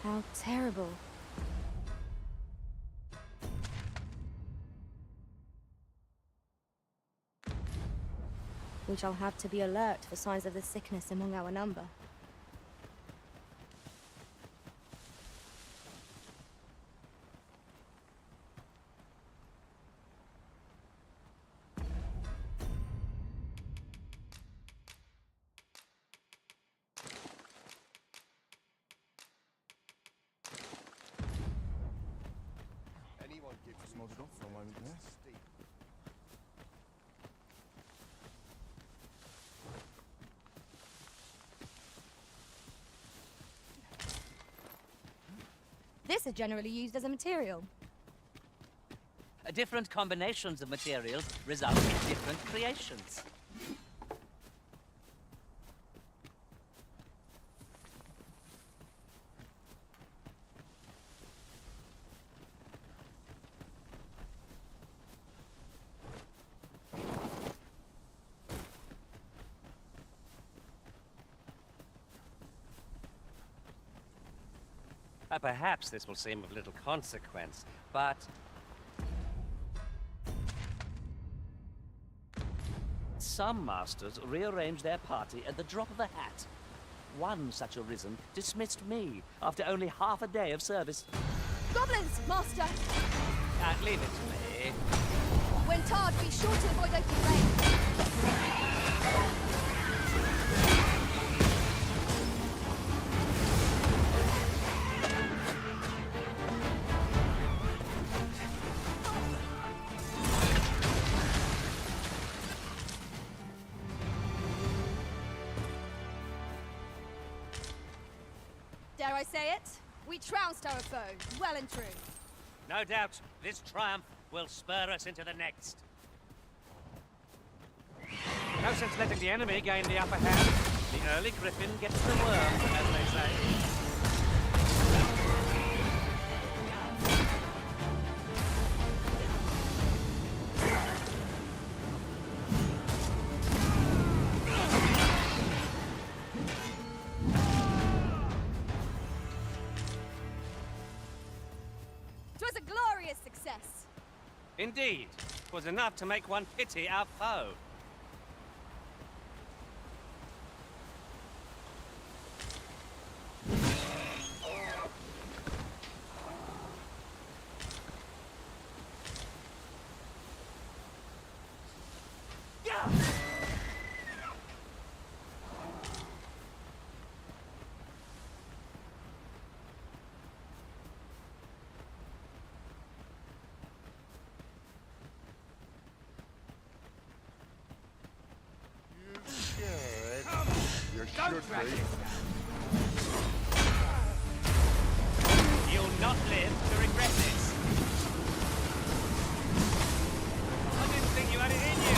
How terrible. We shall have to be alert for signs of the sickness among our number. Anyone give Smothered off for a moment there. This is generally used as a material. Different combinations of materials result in different creations. Perhaps this will seem of little consequence, but some masters rearrange their party at the drop of a hat. One such arisen dismissed me after only half a day of service. Goblins, Master! Leave it to me. When tarred, be sure to avoid open range. Dare I say it? We trounced our foe, well and true. No doubt, this triumph will spur us into the next. No sense letting the enemy gain the upper hand. The early griffin gets the worm, as they say. Twas a glorious success. Indeed, 'twas enough to make one pity our foe. You Don't should drag be. it down. You'll not live to regret this. I didn't think you had it in you.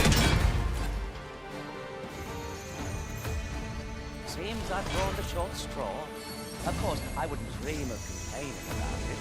Seems I've drawn the short straw. Of course, I wouldn't dream of complaining about it.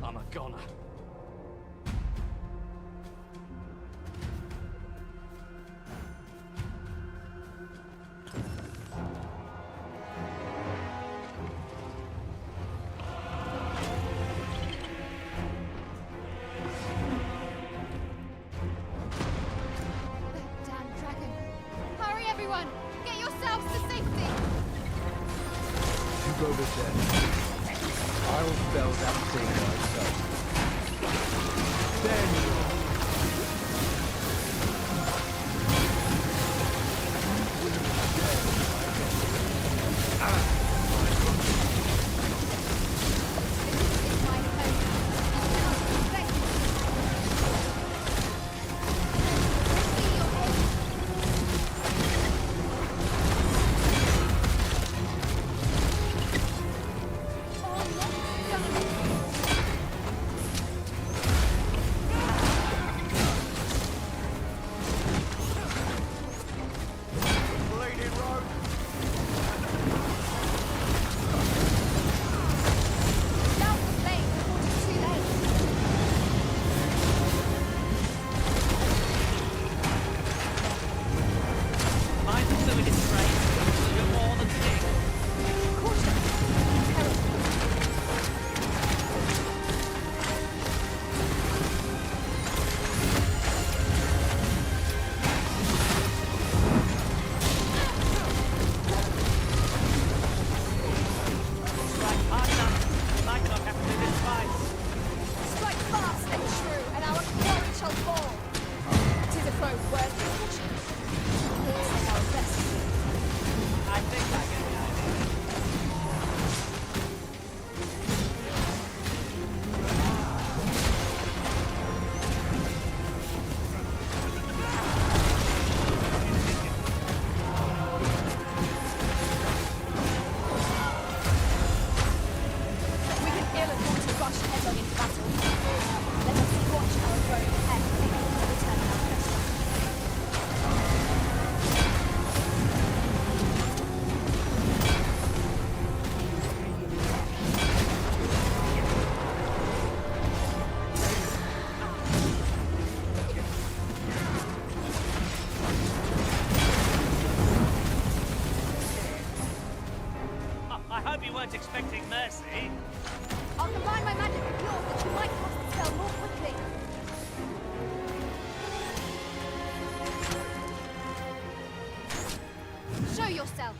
I'm a goner. Damn dragon. Hurry, everyone! Get yourselves to safety! You go with them. I'll spell that thing myself. There you are. It's my home. Thank you. See your head. Oh, no. worthy of watching. All of our best. I think I get the idea. We can ill afford to rush headlong into battle. Let us watch our road ahead and return our pressure. I hope you weren't expecting mercy. I'll combine my magic with yours that you might cast the spell more quickly. Show yourself.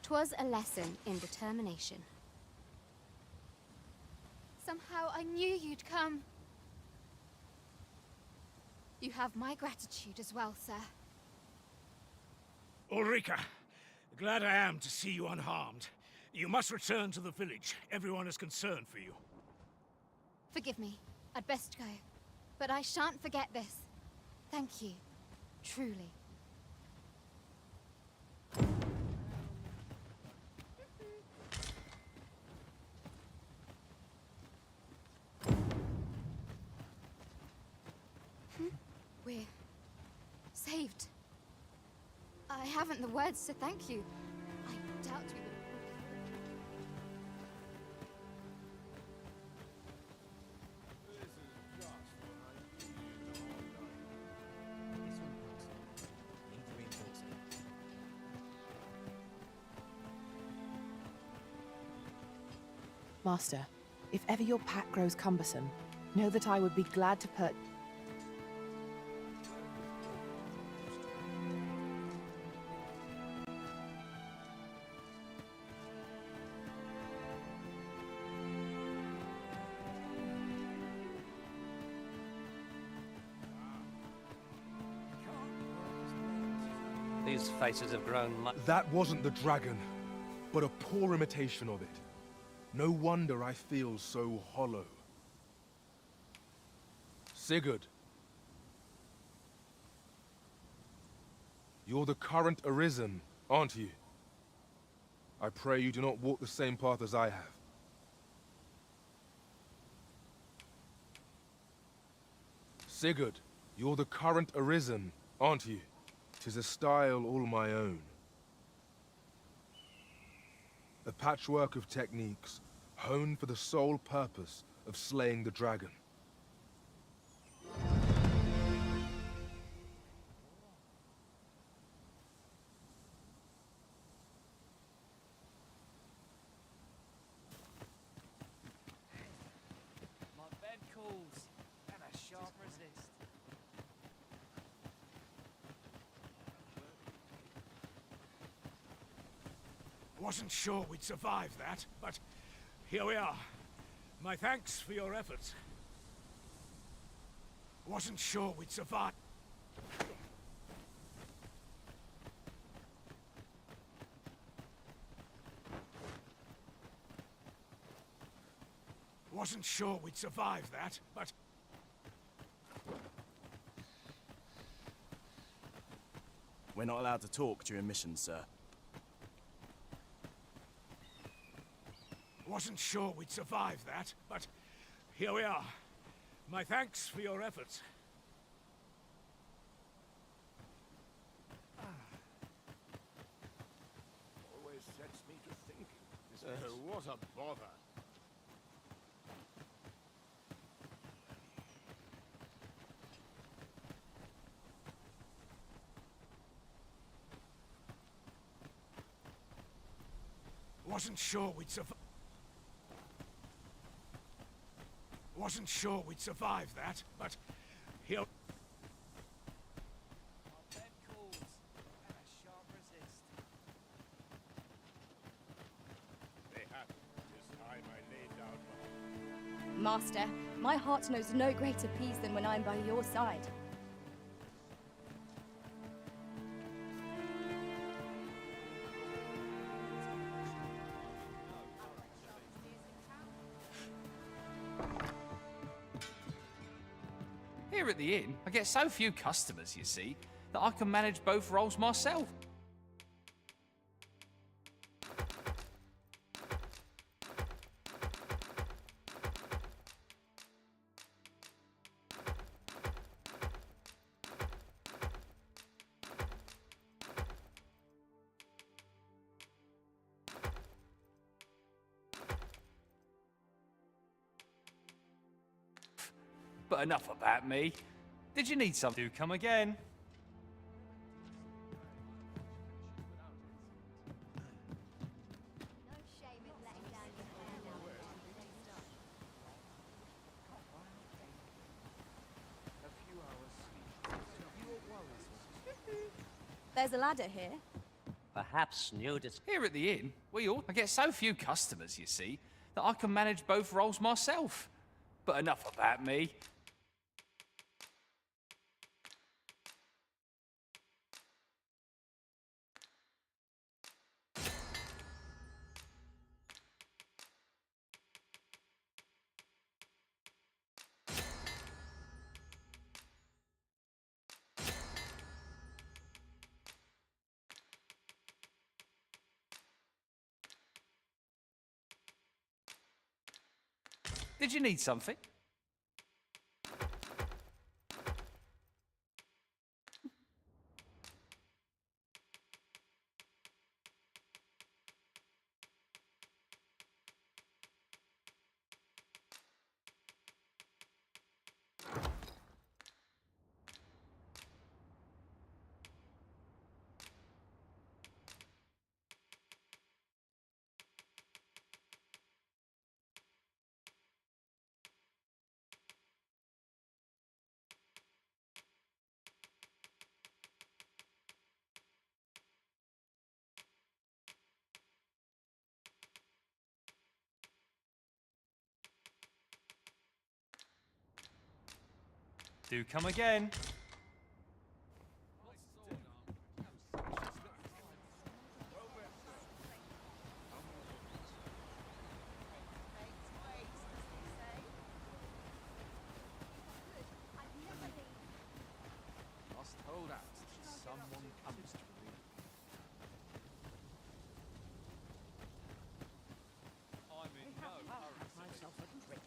'Twas a lesson in determination. Somehow I knew you'd come. You have my gratitude as well, sir. Ulrika, glad I am to see you unharmed. You must return to the village. Everyone is concerned for you. Forgive me. I'd best go. But I shan't forget this. Thank you. Truly. We're saved. I haven't the words to thank you. I doubt we would have. Master, if ever your pack grows cumbersome, know that I would be glad to put... These faces have grown much. That wasn't the dragon, but a poor imitation of it. No wonder I feel so hollow. Sigurd. You're the current Arisen, aren't you? I pray you do not walk the same path as I have. Sigurd, you're the current Arisen, aren't you? 'Tis a style all my own. A patchwork of techniques, honed for the sole purpose of slaying the dragon. My bed calls, and a sharp resist. Wasn't sure we'd survive that, but here we are. My thanks for your efforts. Wasn't sure we'd survive. Wasn't sure we'd survive that, but... We're not allowed to talk during missions, sir. Wasn't sure we'd survive that, but here we are. My thanks for your efforts. Always sets me to think. What a bother. Wasn't sure we'd survive. Wasn't sure we'd survive that, but here. My bed calls, and a sharp resist. They have. This time I laid down. Master, my heart knows no greater peace than when I'm by your side. Here at the inn, I get so few customers, you see, that I can manage both roles myself. But enough about me. Did you need something? Do come again. There's a ladder here. Perhaps new Here at the inn, I get so few customers, you see, that I can manage both roles myself. But enough about me. Did you need something? Do come again. Must hold out till someone comes to me. I'm in no hurry. Myself a drink.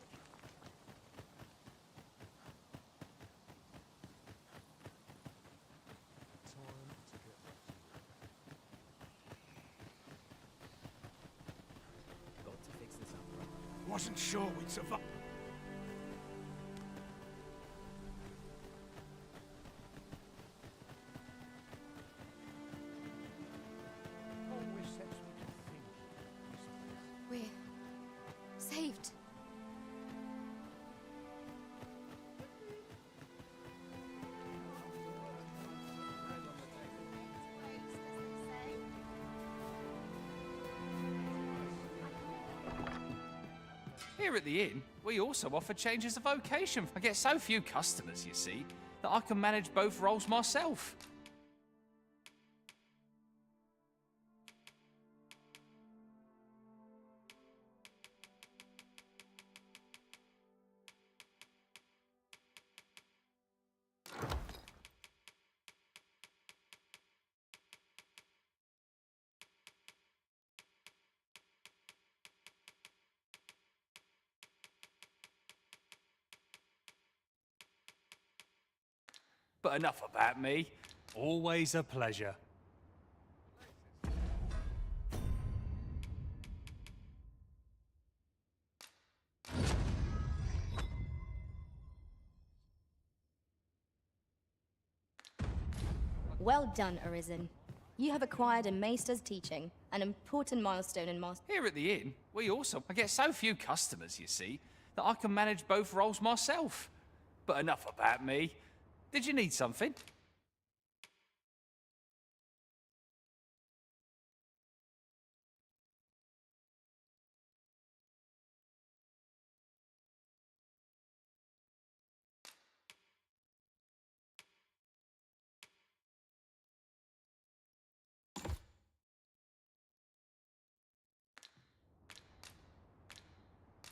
Wasn't sure we'd survive. Always sets me to think. We're saved. Here at the inn, we also offer changes of vocation. I get so few customers, you see, that I can manage both roles myself. But enough about me. Always a pleasure. Well done, Arisen. You have acquired a Maester's teaching, an important milestone in Master. Here at the inn, I get so few customers, you see, that I can manage both roles myself. But enough about me. Did you need something?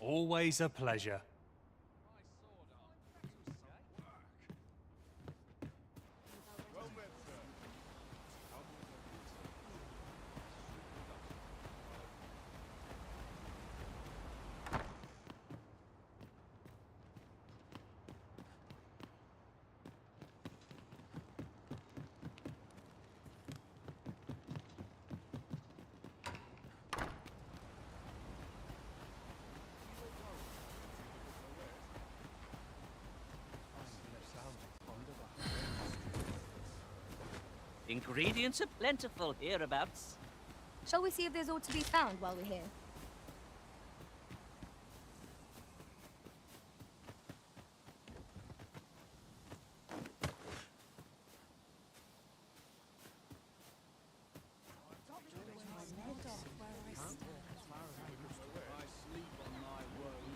Always a pleasure. Ingredients are plentiful hereabouts. Shall we see if there's aught to be found while we're here?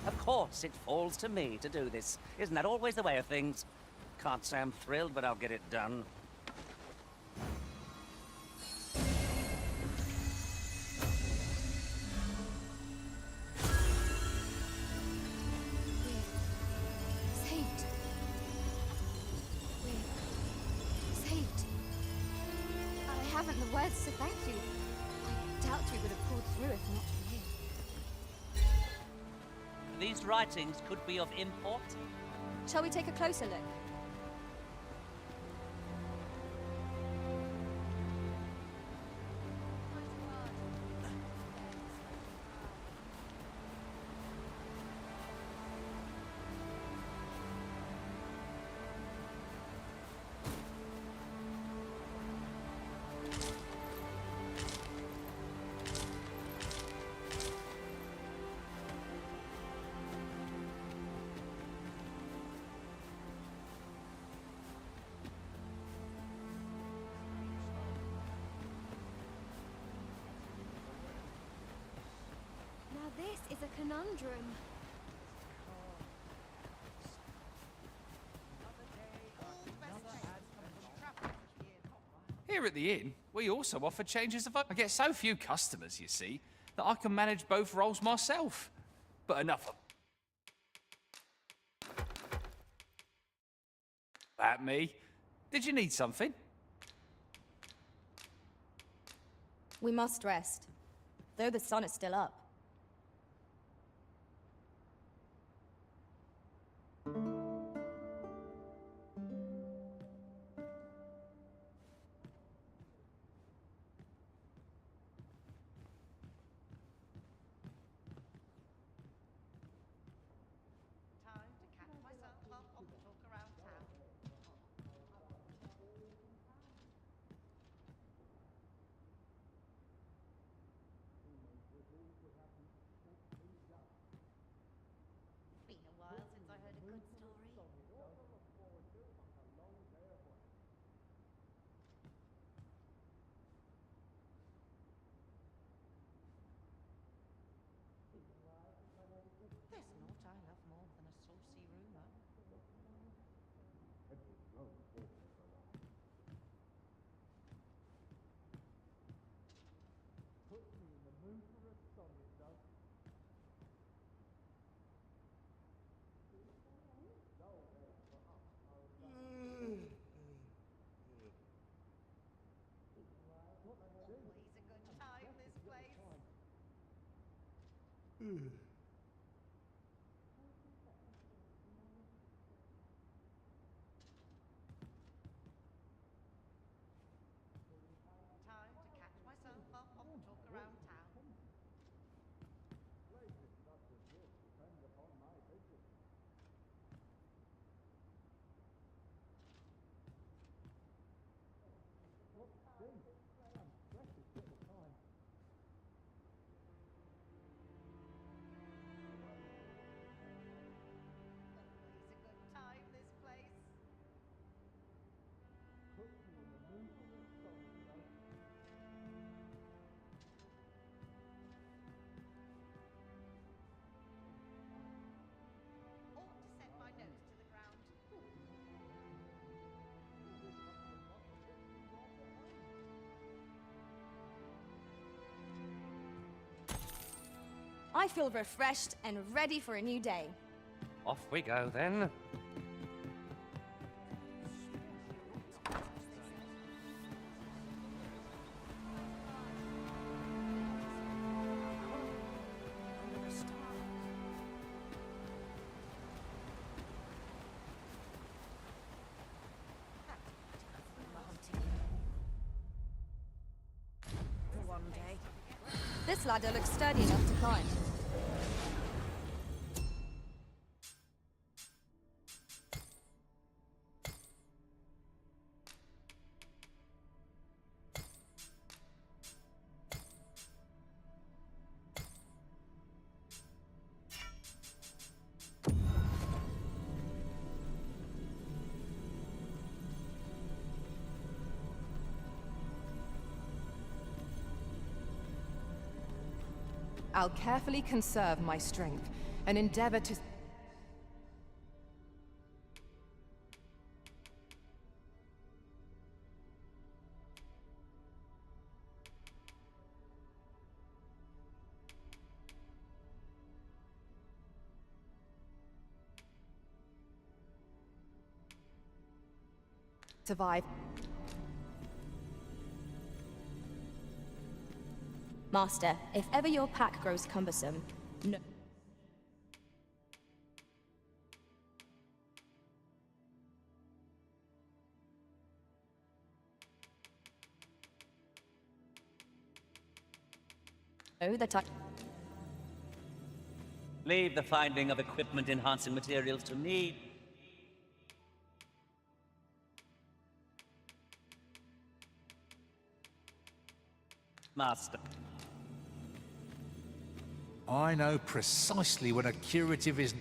Of course, it falls to me to do this. Isn't that always the way of things? Can't say I'm thrilled, but I'll get it done. Saved. We're saved. I haven't the words to thank you. I doubt we would have pulled through if not for you. These writings could be of import. Shall we take a closer look? Now this is a conundrum. Here at the inn, we also offer changes of... I get so few customers, you see, that I can manage both roles myself. But enough about me. Did you need something? We must rest, though the sun is still up. I feel refreshed and ready for a new day. Off we go then. This ladder looks sturdy enough to climb. I'll carefully conserve my strength and endeavor to... survive. Master, if ever your pack grows cumbersome, no. Know that I... Leave the finding of equipment-enhancing materials to me. Master. I know precisely when a curative is...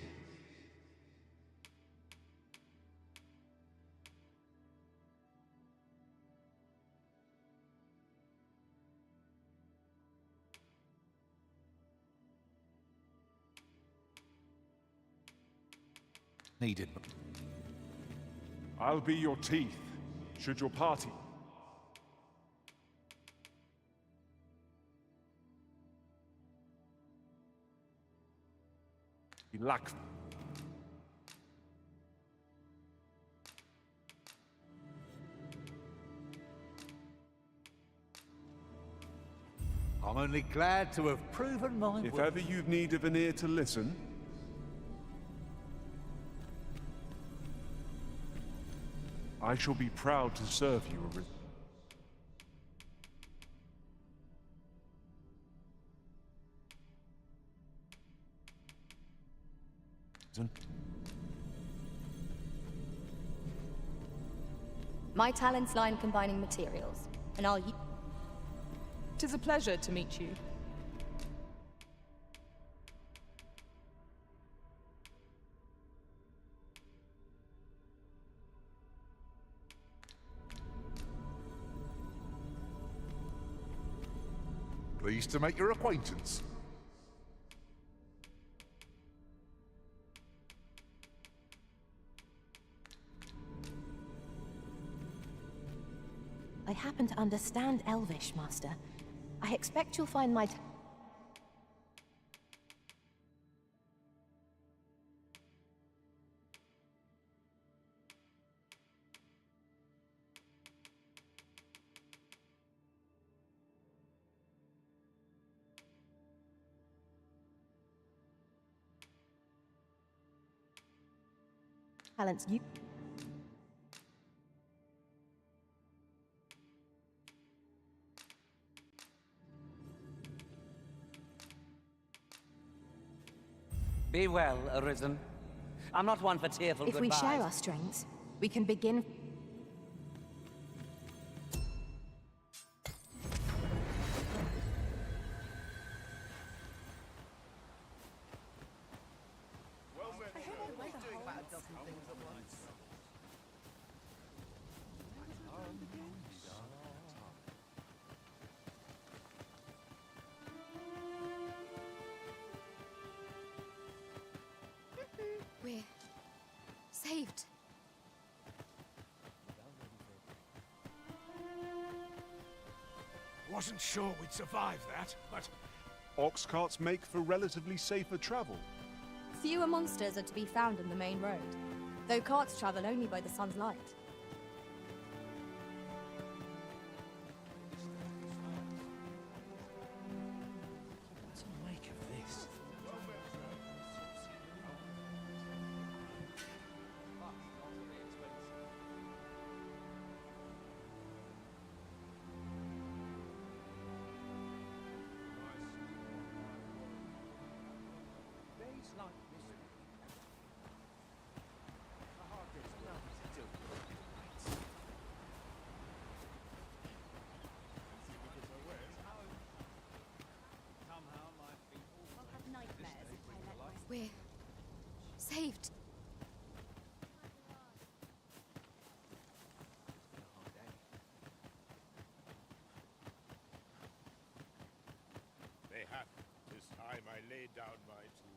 needed. I'll be your teeth, should your party... lack. I'm only glad to have proven my If worth. ever you've need of an ear to listen, I shall be proud to serve you, Arisen. My talents lie in combining materials, and I'll... Tis a pleasure to meet you. Pleased to make your acquaintance. I happen to understand Elvish, Master. I expect you'll find my... talents you... Be well, Arisen. I'm not one for tearful If we goodbyes. share our strengths, we can begin... We're... saved. Wasn't sure we'd survive that, but Ox carts make for relatively safer travel. Fewer monsters are to be found on the main road, though carts travel only by the sun's light. What to make of this? We're saved. Mayhap, 'tis time I laid down my tools.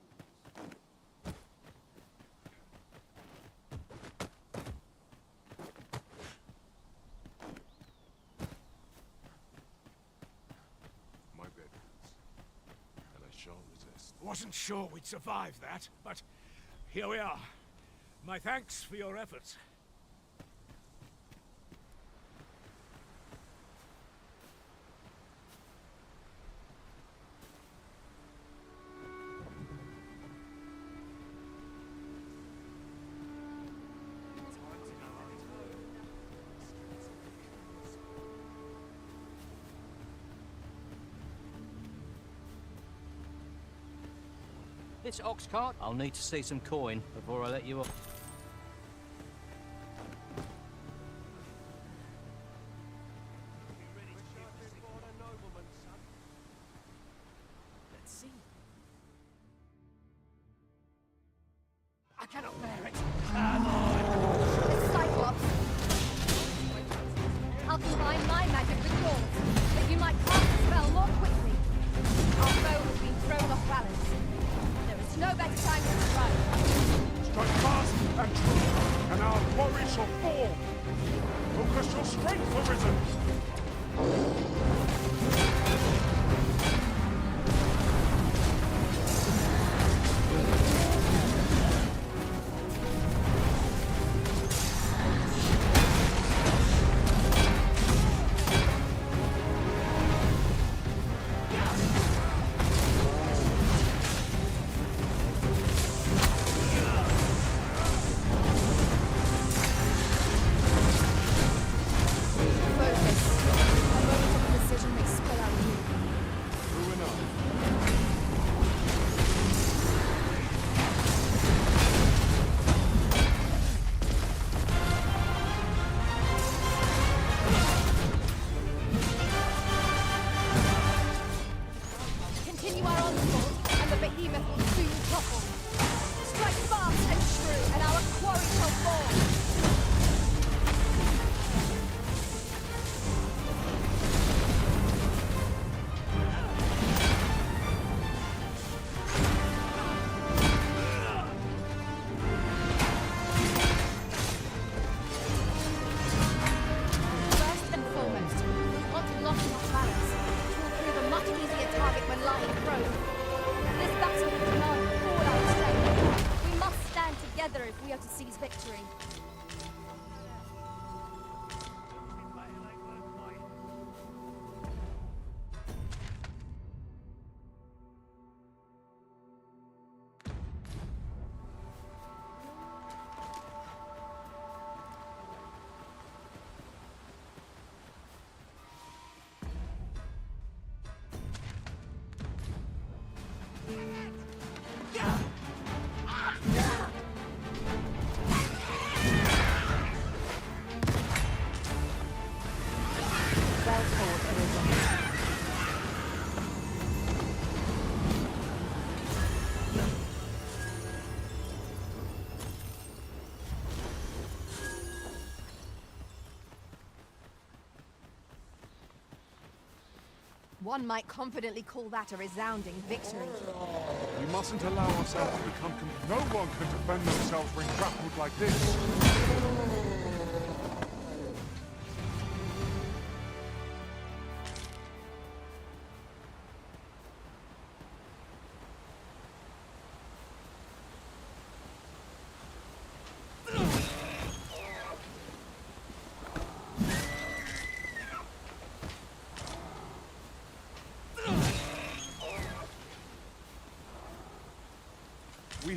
My bed hurts, and I shan't resist. Wasn't sure we'd survive that, but here we are. My thanks for your efforts. This ox cart? I'll need to see some coin before I let you off. Let's see. I cannot bear it. Cyclops. I'll combine my magic with yours, that you might cast the spell more quickly. Our bow has been thrown off balance. There is no better time to strike. Strike fast and true, and our quarry shall fall. Focus your strength, Arisen. Continue our onslaught, and the behemoth will soon topple. Strike fast and true, and our quarry shall fall. First and foremost, we want to lock him off balance, which will prove a much easier target when lying prone. This battle will demand all our strength. We must stand together if we are to seize victory. Well fought, Arisen. One might confidently call that a resounding victory. We mustn't allow ourselves to become... No one can defend themselves when grappled like this.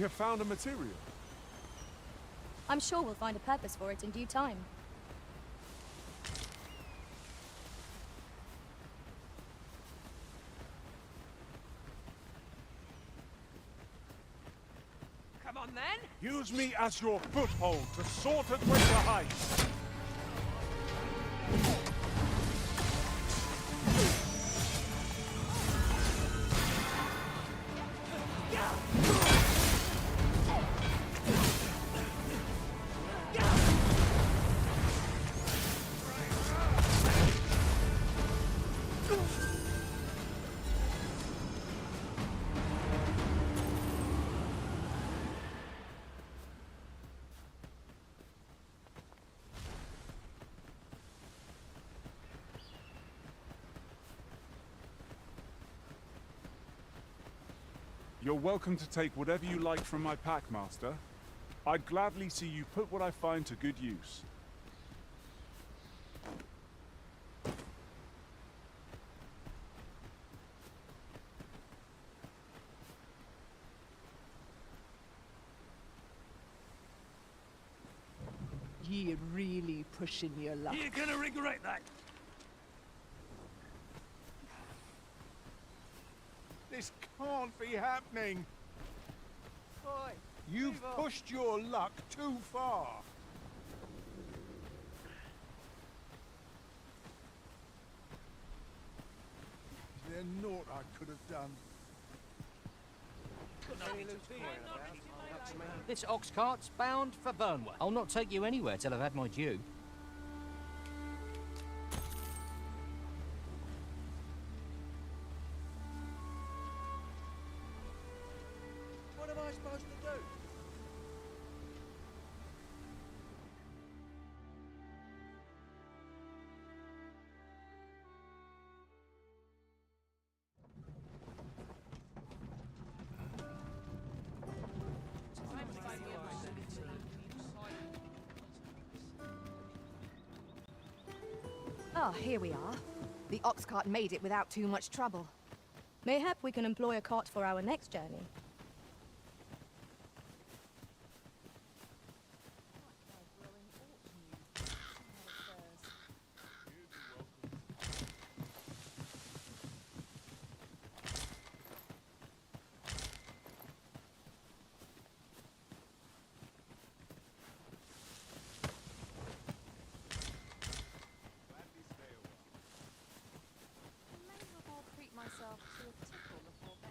have found a material. I'm sure we'll find a purpose for it in due time. Come on then! Use me as your foothold to sort at greater heights. You're welcome to take whatever you like from my pack, Master. I'd gladly see you put what I find to good use. You're really pushing your luck. You're gonna regret that. This can't be happening. You've pushed your luck too far. Is there naught I could have done? This ox cart's bound for Burnwell. I'll not take you anywhere till I've had my due. What am I supposed to do? Ah, here we are. The ox cart made it without too much trouble. Mayhap we can employ a cart for our next journey. Myself to a tickle before bed.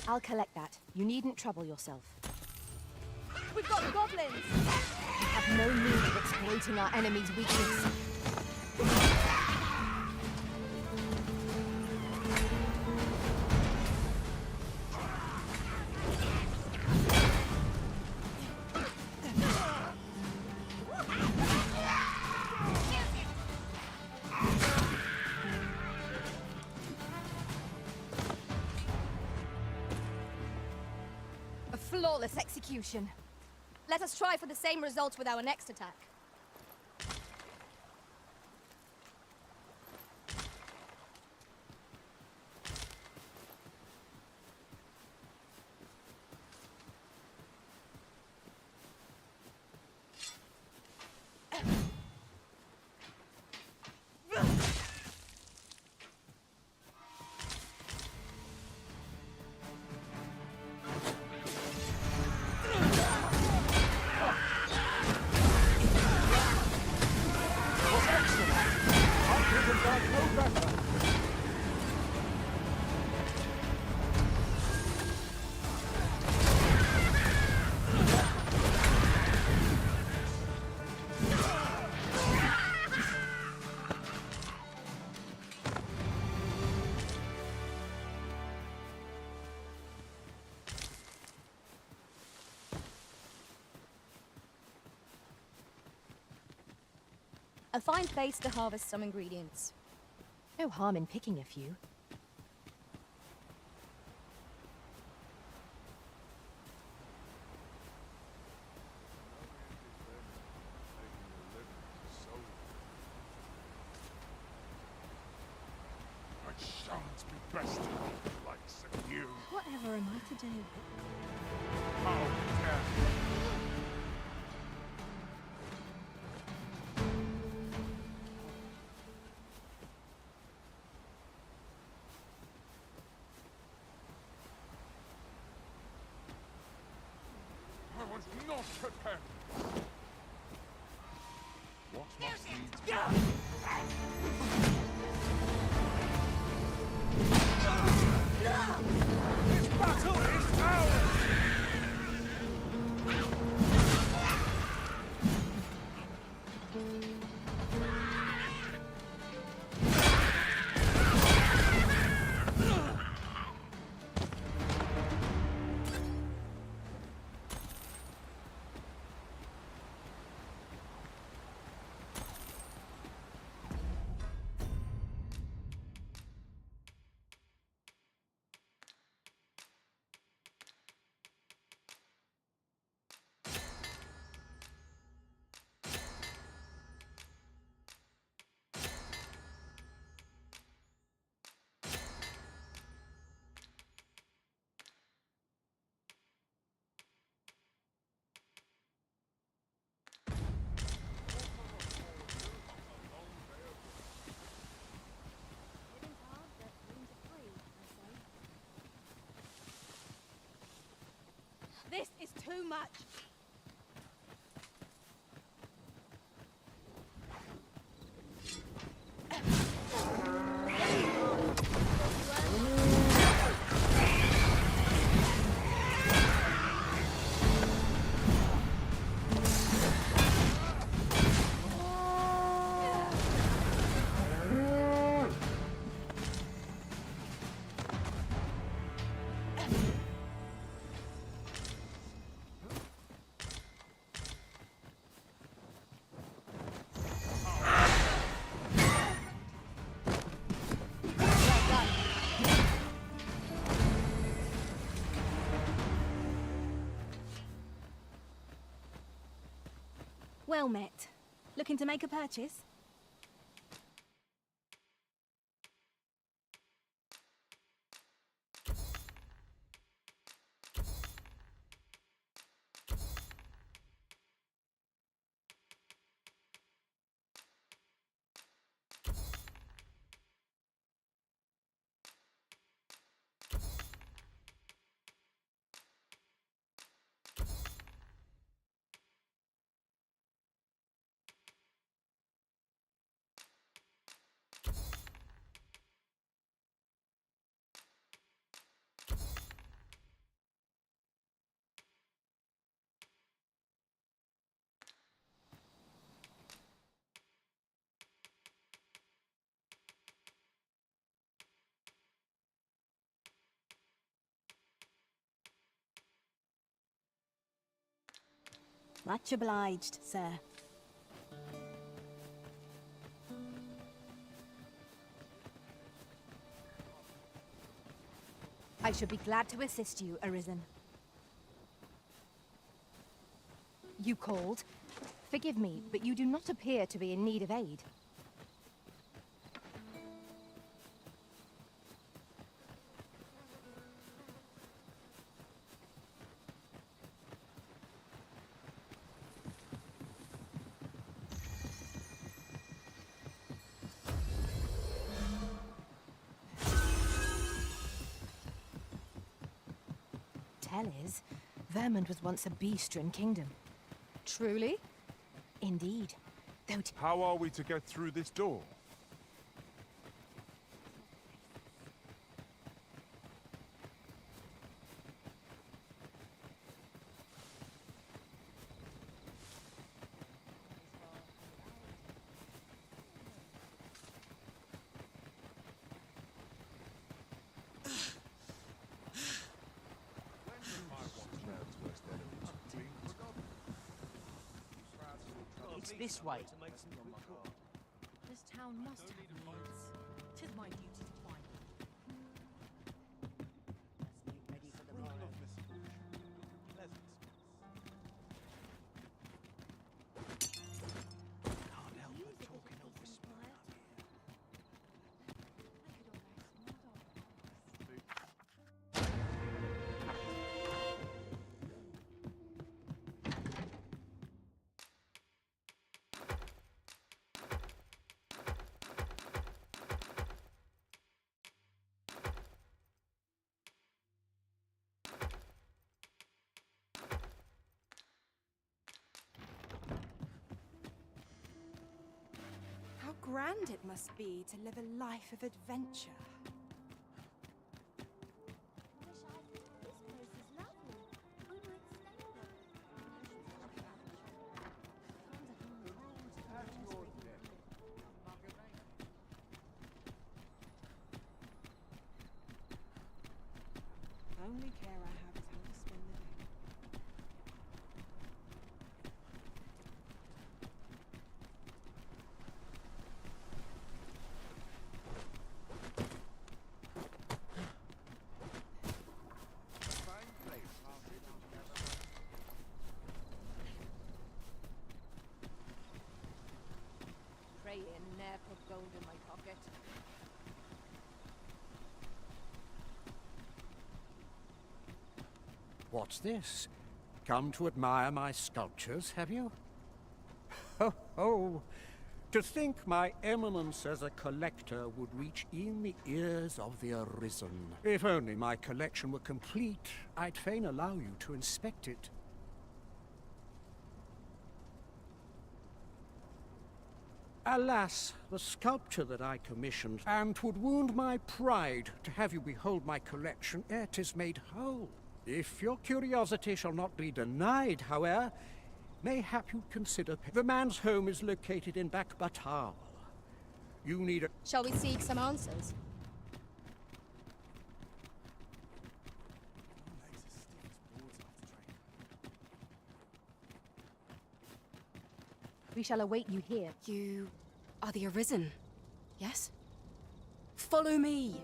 I'll collect that. You needn't trouble yourself. We've got goblins! We have no need of exploiting our enemy's weakness. A flawless execution. Let us try for the same result with our next attack. A fine place to harvest some ingredients. No harm in picking a few. I shan't be bested with the likes of you. Whatever am I to do? How dare you? I was not prepared. What must needs be? This battle is ours! This is too much. Well met. Looking to make a purchase? Much obliged, sir. I should be glad to assist you, Arisen. You called? Forgive me, but you do not appear to be in need of aid. Tell is, Vermund was once a beast-ridden kingdom. Truly? Indeed. Though How are we to get through this door? It's this way. town must have needs. 'Tis my duty to find them. Let's make ready for the morrow. Can't help but talking of whisper up here. How grand it must be to live a life of adventure. Only care I have is how to spend the day. Pray in, ne'er put gold in my pocket. What's this? Come to admire my sculptures, have you? Ho ho! To think my eminence as a collector would reach in the ears of the Arisen. If only my collection were complete, I'd fain allow you to inspect it. Alas, the sculpture that I commissioned, and 'twould wound my pride to have you behold my collection ere 'tis made whole. If your curiosity shall not be denied, however, mayhap you'd consider the man's home is located in Batal. You need a... Shall we seek some answers? We shall await you here. You are the Arisen, yes? Follow me!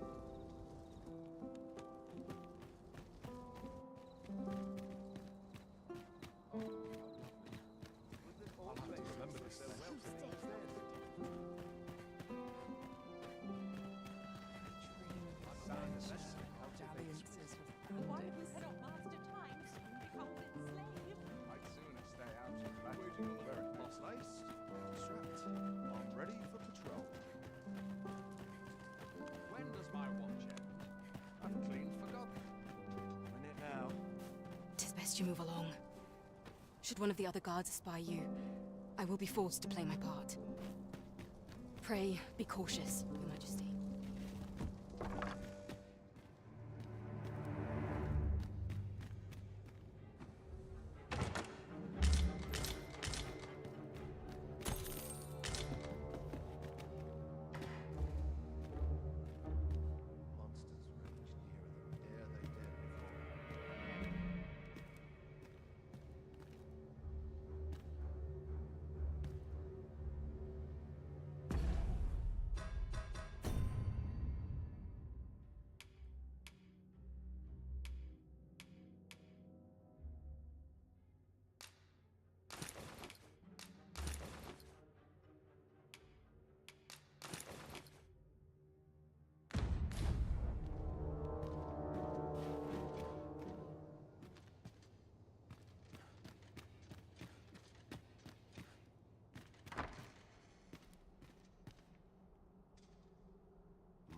Why have you cannot master time soon becomes enslaved? I'd sooner stay out of that. Waiting on the very placed, strapped. I'm ready for patrol. When does my watch end? I've clean forgotten. Minute now. 'Tis best you move along. Should one of the other guards espy you, I will be forced to play my part. Pray, be cautious, Your Majesty.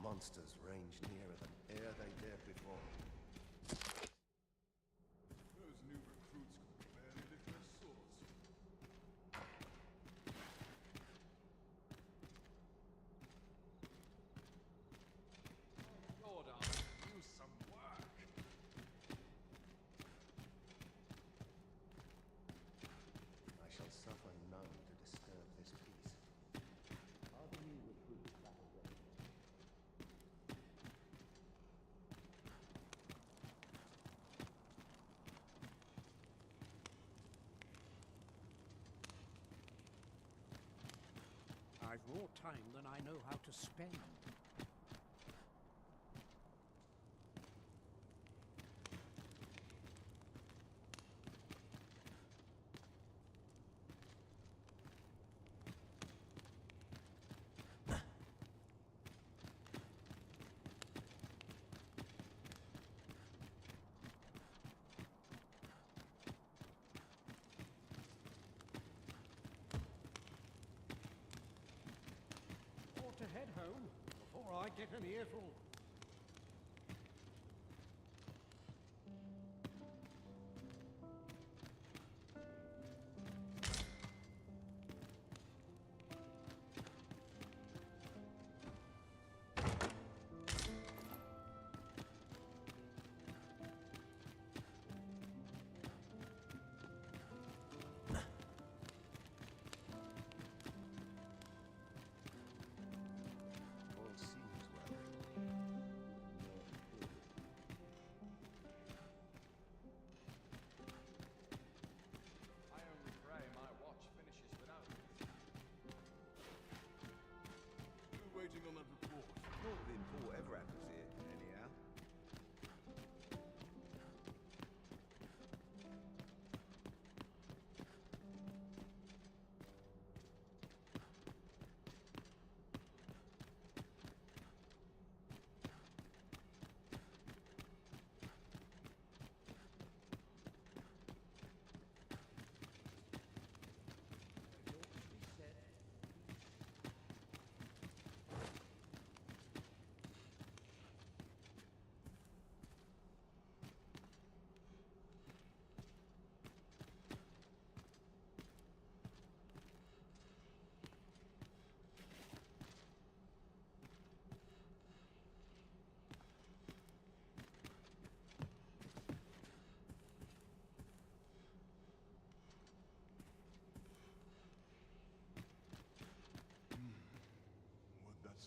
Monsters range nearer than e'er they dared before. Those new recruits could barely lift their swords. Lord, I'll do some work. I shall suffer none to disturb this peace. Are the new recruits battle ready? I've more time than I know how to spend. To head home before I get an earful. Waiting on that report. Not the report ever happens here, anyhow.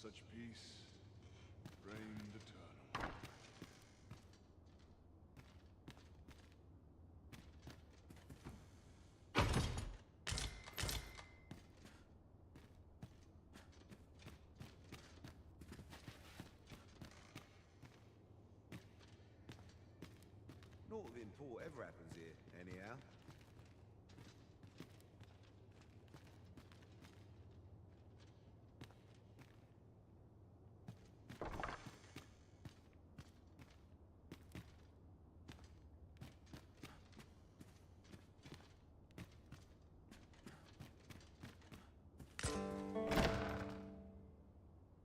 Such peace reigned eternal. Not the import ever happens here, anyhow.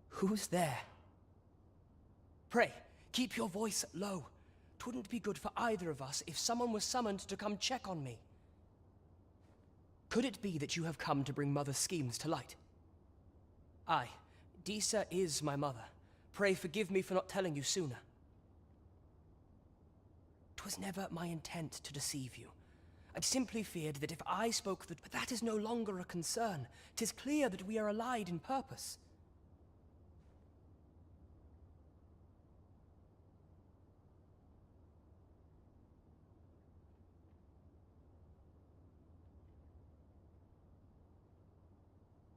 Who's there? Pray, keep your voice low. 'Twouldn't be good for either of us if someone was summoned to come check on me. Could it be that you have come to bring Mother's schemes to light? Aye, Disa is my mother. Pray forgive me for not telling you sooner. 'Twas never my intent to deceive you. I simply feared that if I spoke the... But that is no longer a concern. 'Tis clear that we are allied in purpose.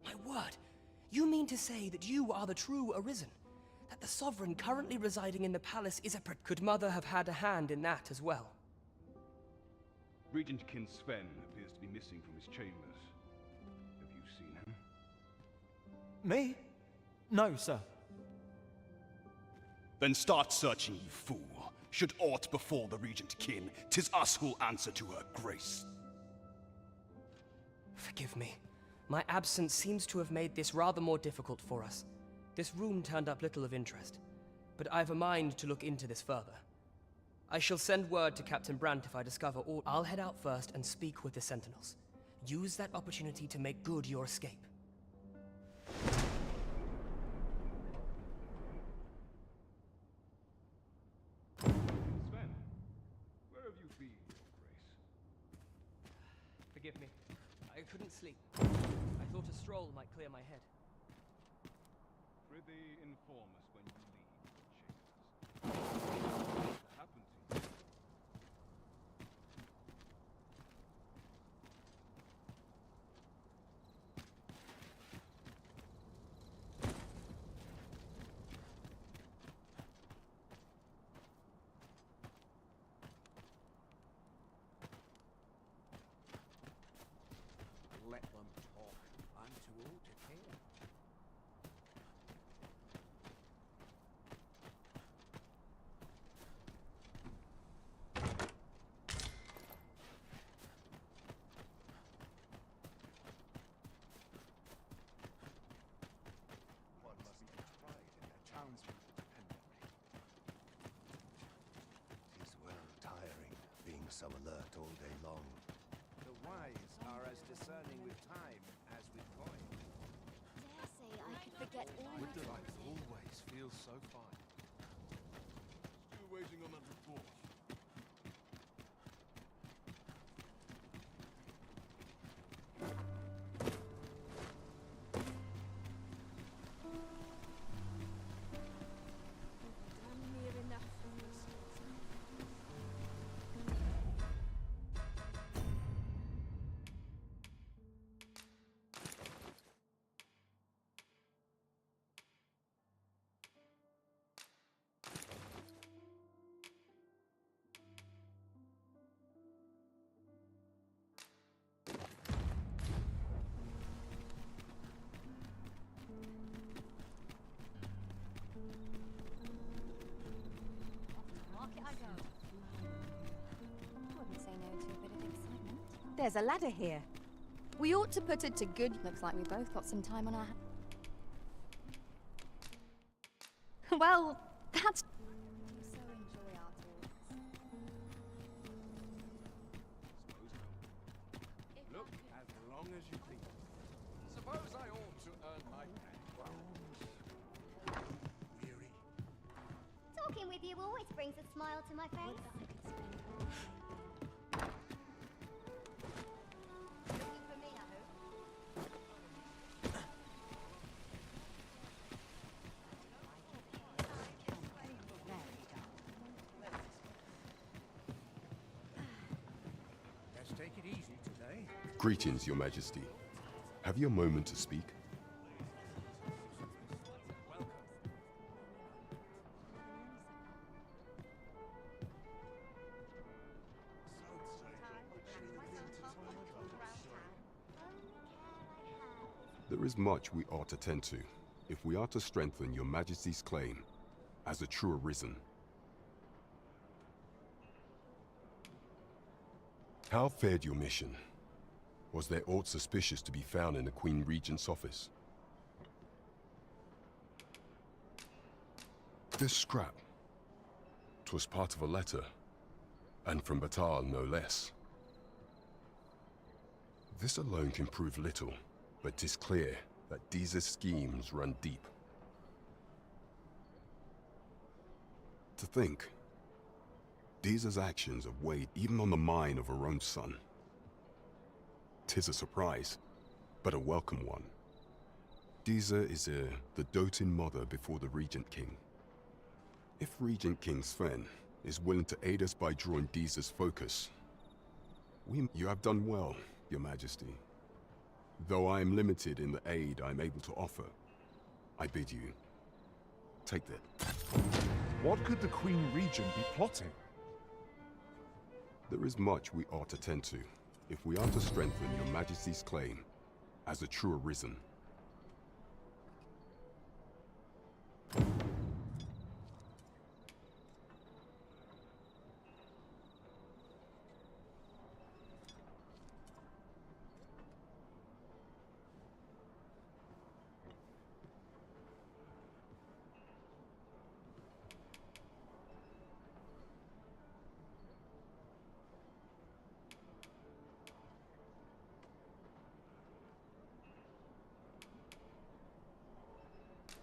My word! You mean to say that you are the true Arisen? That the Sovereign currently residing in the palace is a... Could Mother have had a hand in that as well? Regent Kin Sven appears to be missing from his chambers. Have you seen him? Me? No, sir. Then start searching, you fool. Should aught befall the Regent Kin, 'tis us who'll answer to her grace. Forgive me. My absence seems to have made this rather more difficult for us. This room turned up little of interest, but I've a mind to look into this further. I shall send word to Captain Brandt if I discover all. I'll head out first and speak with the Sentinels. Use that opportunity to make good your escape. Sven, where have you been, Your Grace? Forgive me. I couldn't sleep. I thought a stroll might clear my head. Prithee, inform us when you leave the chambers. What happened to you? so alert all day long. The wise are as discerning with time as with coin. Dare say I could forget all With the light always feels so fine. Still waiting on that report. Damn near enough. Market I go. Wouldn't say no to a bit of excitement. There's a ladder here. We ought to put it to good. Looks like we both got some time on our Well, that's... We so enjoy our talks. Look, as long as you please. Suppose I ought to earn my pay. Weary. Talking with you always brings a smile to my face. Looking for me, I hope. Let's take it easy today. Greetings, Your Majesty. Have you a moment to speak? There is much we ought to tend to if we are to strengthen Your Majesty's claim as a true Arisen. How fared your mission? Was there aught suspicious to be found in the Queen Regent's office? This scrap. 'Twas part of a letter, and from Batal no less. This alone can prove little, but 'tis clear that Deeza's schemes run deep. To think, Deeza's actions have weighed even on the mind of her own son. 'Tis a surprise, but a welcome one. Deeza is the doting mother before the Regent King. If Regent King Sven is willing to aid us by drawing Deeza's focus, you have done well, Your Majesty. Though I am limited in the aid I'm able to offer, I bid you, take that. What could the Queen Regent be plotting? There is much we ought to tend to if we are to strengthen Your Majesty's claim as a true Arisen.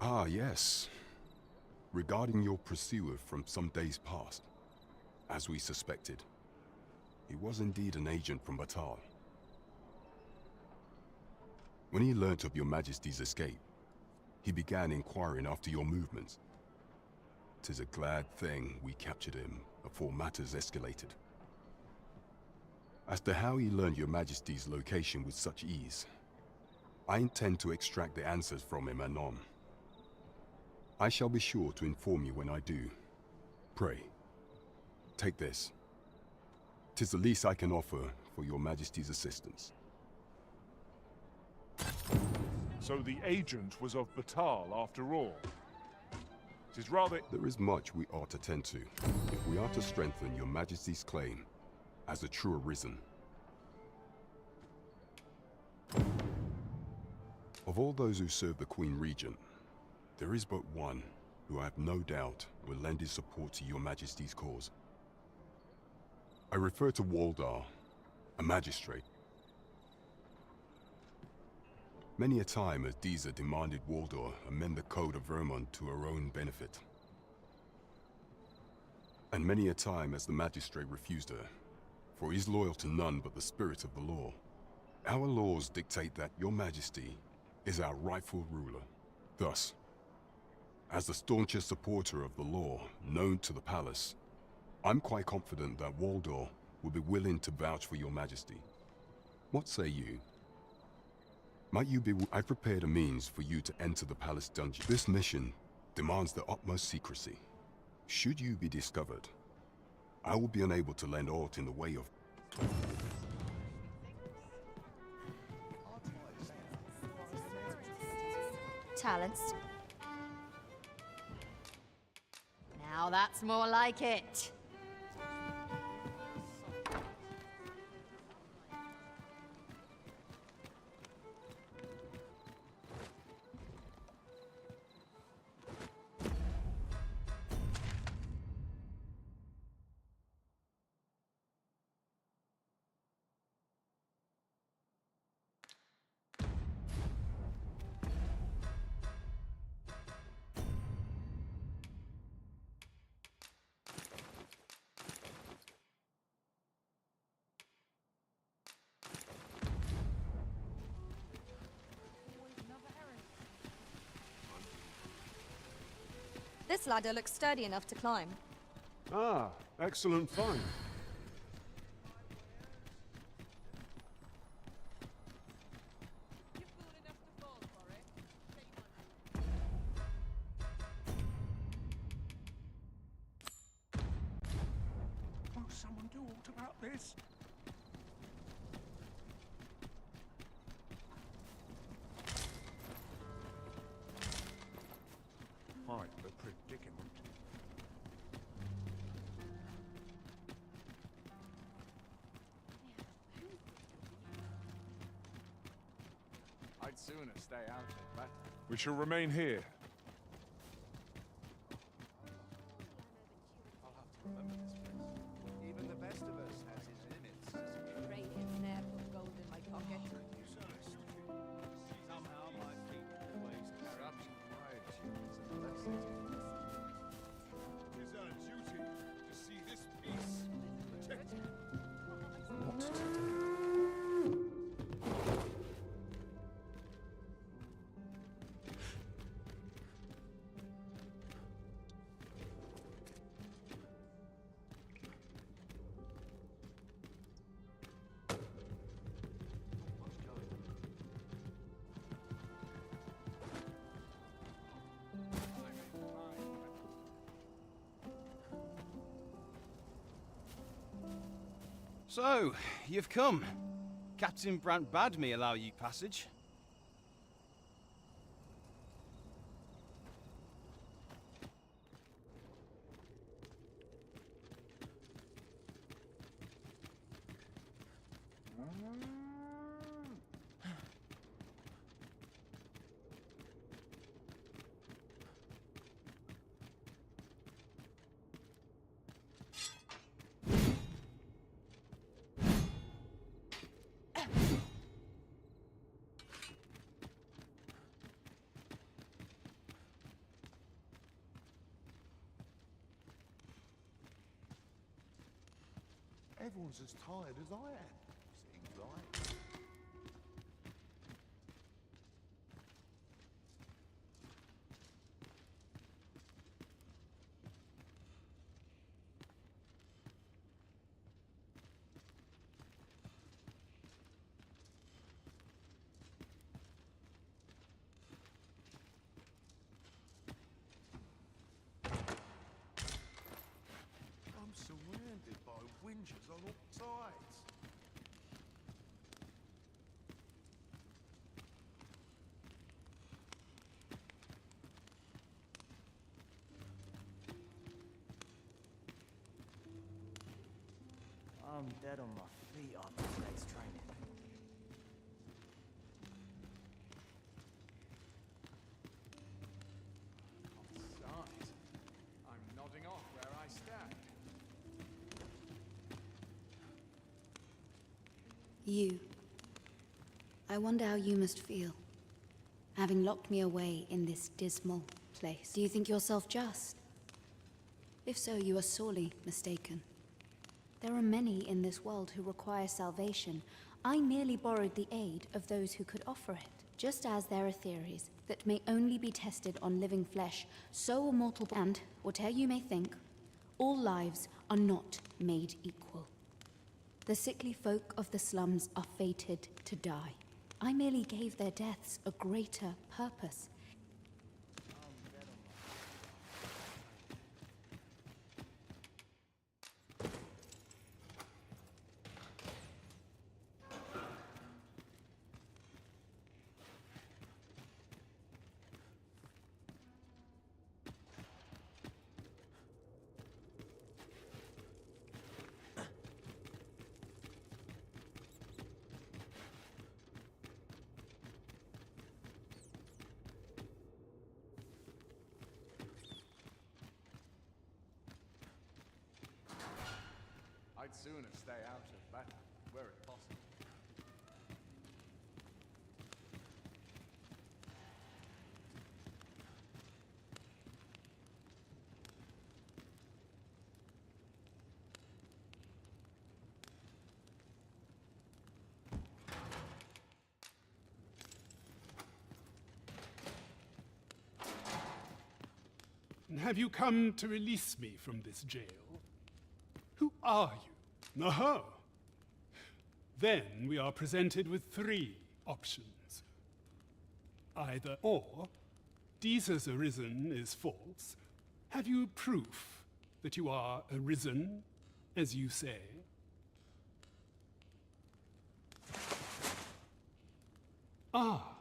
Ah, yes. Regarding your pursuer from some days past, as we suspected, he was indeed an agent from Batal. When he learnt of Your Majesty's escape, he began inquiring after your movements. 'Tis a glad thing we captured him before matters escalated. As to how he learned Your Majesty's location with such ease, I intend to extract the answers from him anon. I shall be sure to inform you when I do. Pray, take this. 'Tis the least I can offer for Your Majesty's assistance. So the agent was of Batal after all. It is rather... There is much we ought to tend to if we are to strengthen Your Majesty's claim as a true Arisen. Of all those who serve the Queen Regent, there is but one who I have no doubt will lend his support to Your Majesty's cause. I refer to Waldar, a magistrate. Many a time has Disa demanded Waldor amend the code of Vermont to her own benefit. And many a time has the magistrate refused her, for he is loyal to none but the spirit of the law. Our laws dictate that your majesty is our rightful ruler. Thus, as the staunchest supporter of the law known to the palace, I'm quite confident that Waldor will be willing to vouch for your majesty. What say you? Might you be... I've prepared a means for you to enter the palace dungeon. This mission demands the utmost secrecy. Should you be discovered, I will be unable to lend aught in the way of... Talents. Now that's more like it. This ladder looks sturdy enough to climb. Ah, excellent find. Won't someone do aught about this? Quite the predicament. I'd sooner stay out of that. We shall remain here. I'll have to remember this place. Even the best of us has his limits. Radiant's ne'er put gold in my pocket. Somehow my feet always corruption, quietude, and blessings. It is our duty to see this peace protected. What to do? So, you've come. Captain Brant bade me allow you passage. Everyone's as tired as I am, seems like. I'm surrounded by whingers on all sides. I'm dead on my feet after today's training. Sight. I'm nodding off where I stand. You. I wonder how you must feel, having locked me away in this dismal place. Do you think yourself just? If so, you are sorely mistaken. There are many in this world who require salvation. I merely borrowed the aid of those who could offer it. Just as there are theories that may only be tested on living flesh, so are mortal. And, whatever you may think, all lives are not made equal. The sickly folk of the slums are fated to die. I merely gave their deaths a greater purpose. I'd sooner stay out of battle, were it possible. Have you come to release me from this jail? Who are you? Aha! Then we are presented with three options. Either or, Jesus arisen is false. Have you proof that you are arisen, as you say? Ah,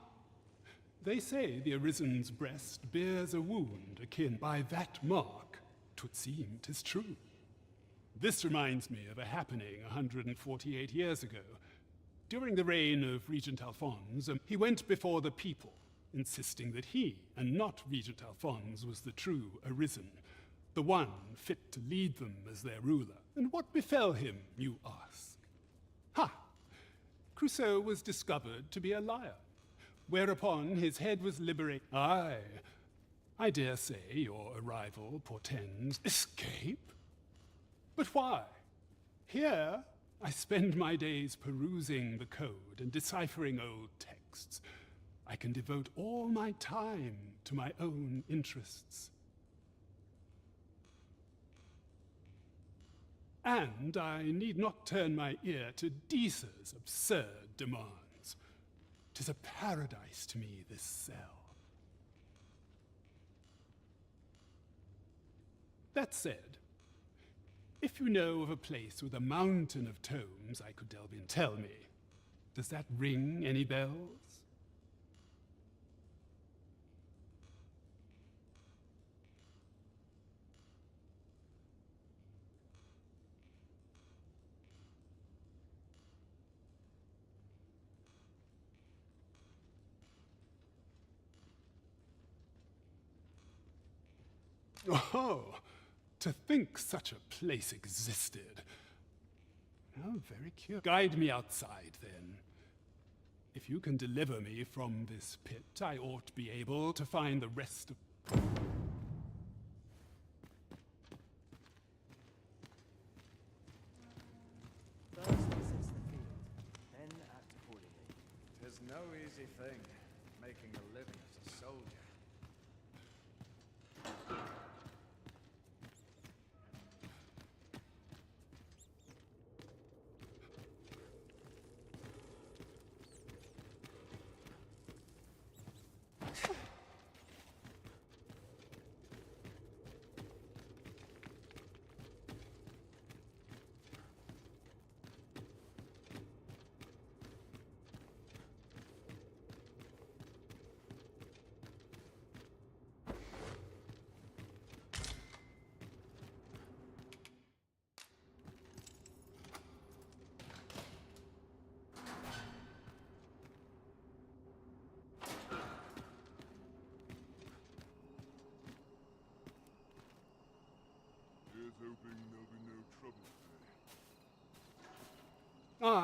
they say the arisen's breast bears a wound akin. By that mark, 'twould seem 'tis true. This reminds me of a happening 148 years ago. During the reign of Regent Alphonse, he went before the people, insisting that he, and not Regent Alphonse, was the true arisen, the one fit to lead them as their ruler. And what befell him, you ask? Ha! Crusoe was discovered to be a liar, whereupon his head was liberated. Aye, I dare say your arrival portends escape? But why? Here, I spend my days perusing the code and deciphering old texts. I can devote all my time to my own interests. And I need not turn my ear to Deesa's absurd demands. 'Tis a paradise to me, this cell. That said, if you know of a place with a mountain of tomes I could delve in, tell me. Does that ring any bells? Oh, to think such a place existed. How very curious. Guide me outside, then. If you can deliver me from this pit, I ought to be able to find the rest of... First assess the field, then act accordingly. 'Tis no easy thing, making a living as a soldier. Here's hoping there'll be no trouble today.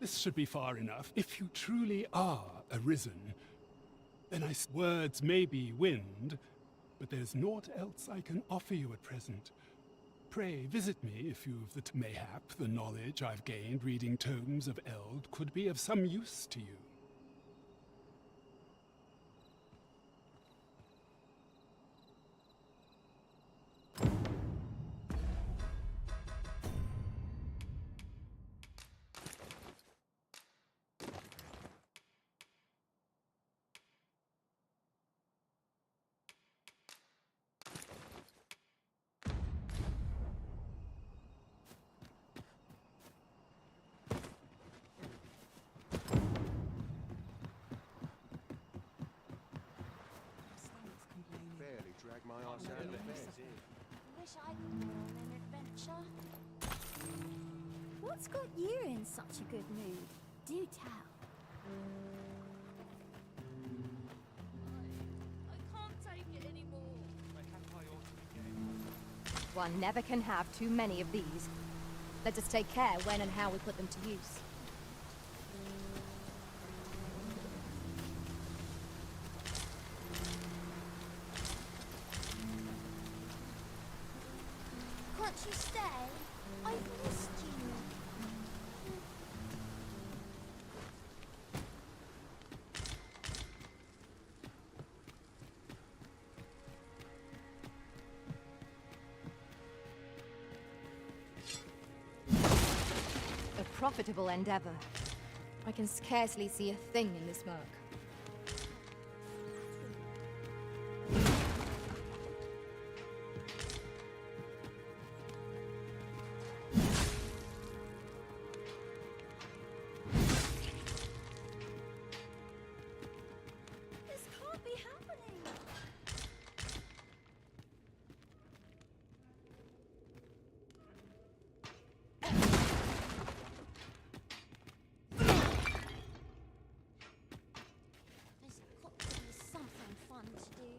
I This should be far enough. If you truly are arisen, then words may be wind, but there's naught else I can offer you at present. Pray visit me if you've mayhap the knowledge I've gained reading tomes of Eld could be of some use to you. Barely drag my ass out of bed. Wish I could go on an adventure. What's got you in such a good mood? Do tell. I can't take it anymore. One never can have too many of these. Let us take care when and how we put them to use. Can't you stay? I've missed you. A profitable endeavor. I can scarcely see a thing in this murk. This can't be happening. There's got to be something fun to do.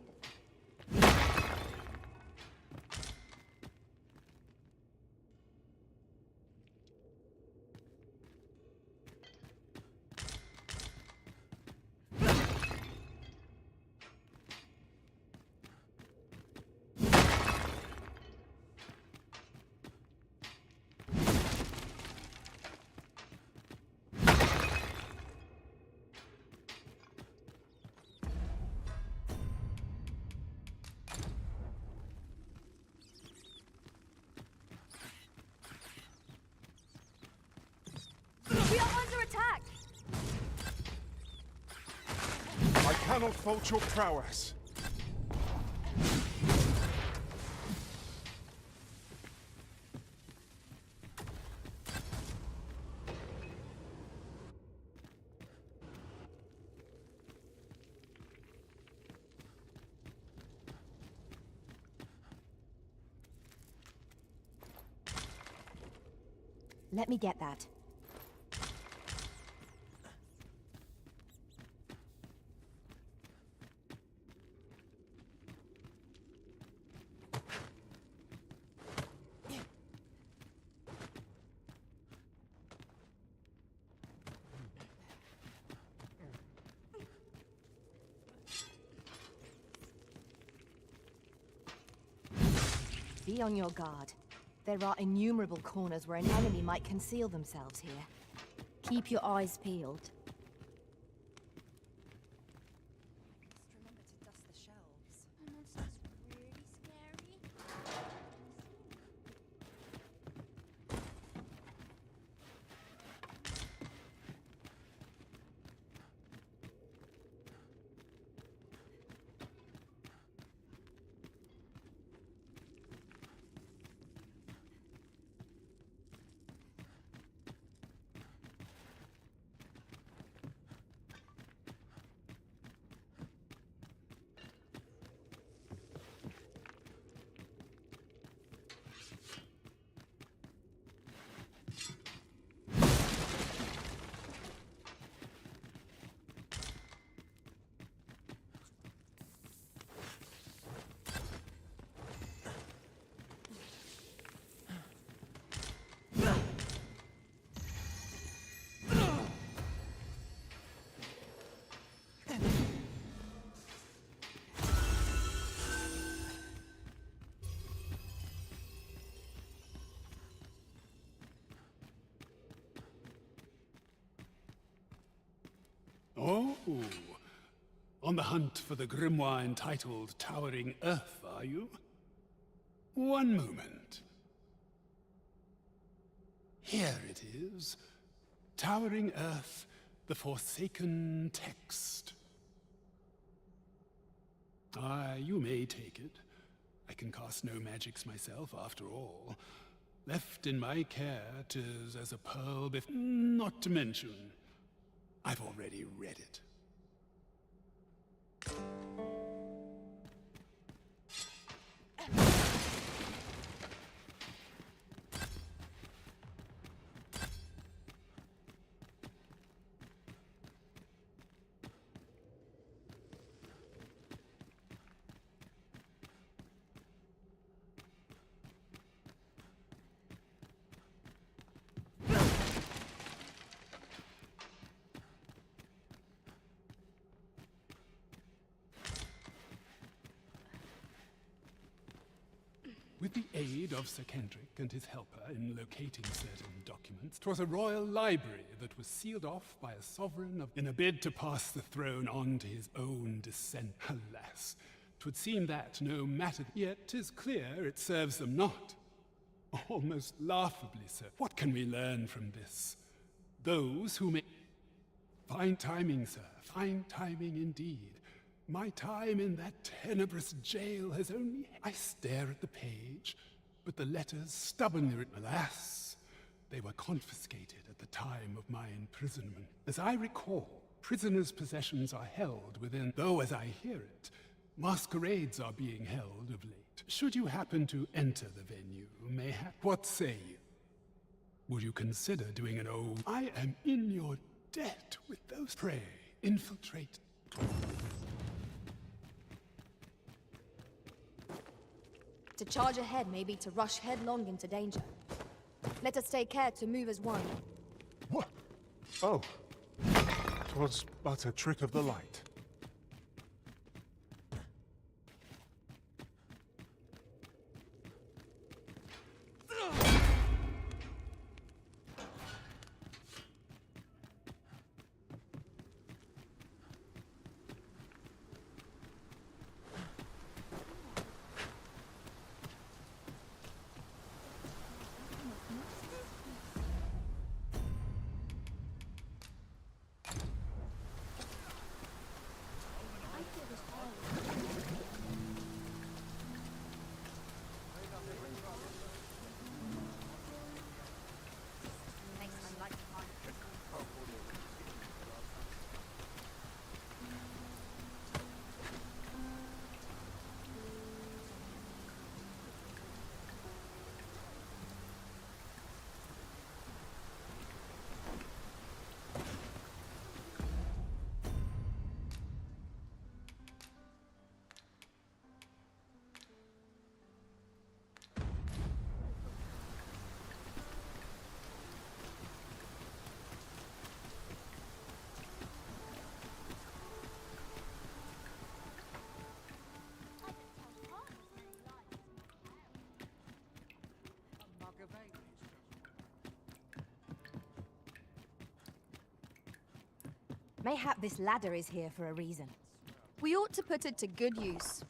We are under attack! I cannot fault your prowess. Let me get that. Be on your guard. There are innumerable corners where an enemy might conceal themselves here. Keep your eyes peeled. Remember to dust the shelves. The monster's really scary. On the hunt for the grimoire entitled Towering Earth, are you? One moment. Here it is. Towering Earth, the Forsaken Text. You may take it. I can cast no magics myself, after all. Left in my care, 'tis as a pearl not to mention, I've already read it. With the aid of Sir Kendrick and his helper in locating certain documents, 'twas a royal library that was sealed off by a sovereign in a bid to pass the throne on to his own descent. Alas, 'twould seem that no matter, yet 'tis clear it serves them not. Almost laughably so. What can we learn from this? Those who may... Fine timing, sir. Fine timing indeed. My time in that tenebrous jail has only... I stare at the page, but the letters stubbornly written. Alas, they were confiscated at the time of my imprisonment. As I recall, prisoners' possessions are held within... Though, as I hear it, masquerades are being held of late. Should you happen to enter the venue, mayhap... What say you? Would you consider doing an old... I am in your debt with those... Pray, infiltrate... To charge ahead may be to rush headlong into danger. Let us take care to move as one. What? Oh. 'Twas but a trick of the light. Mayhap this ladder is here for a reason. We ought to put it to good use.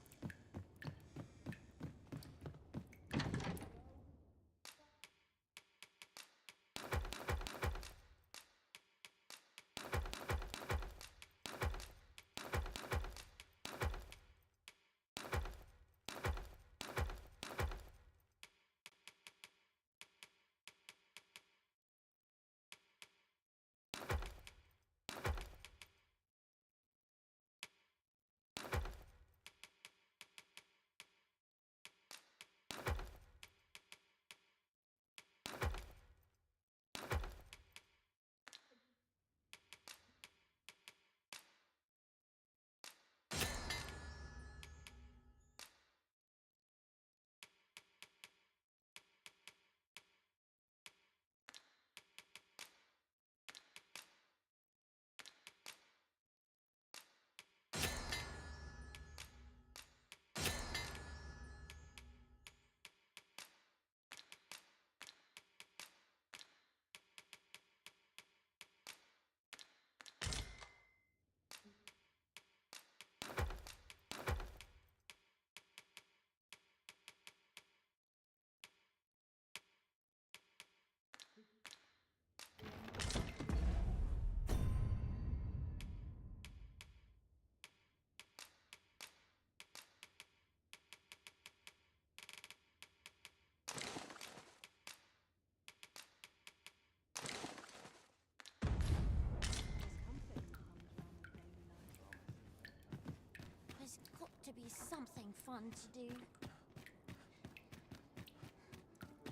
to be something fun to do.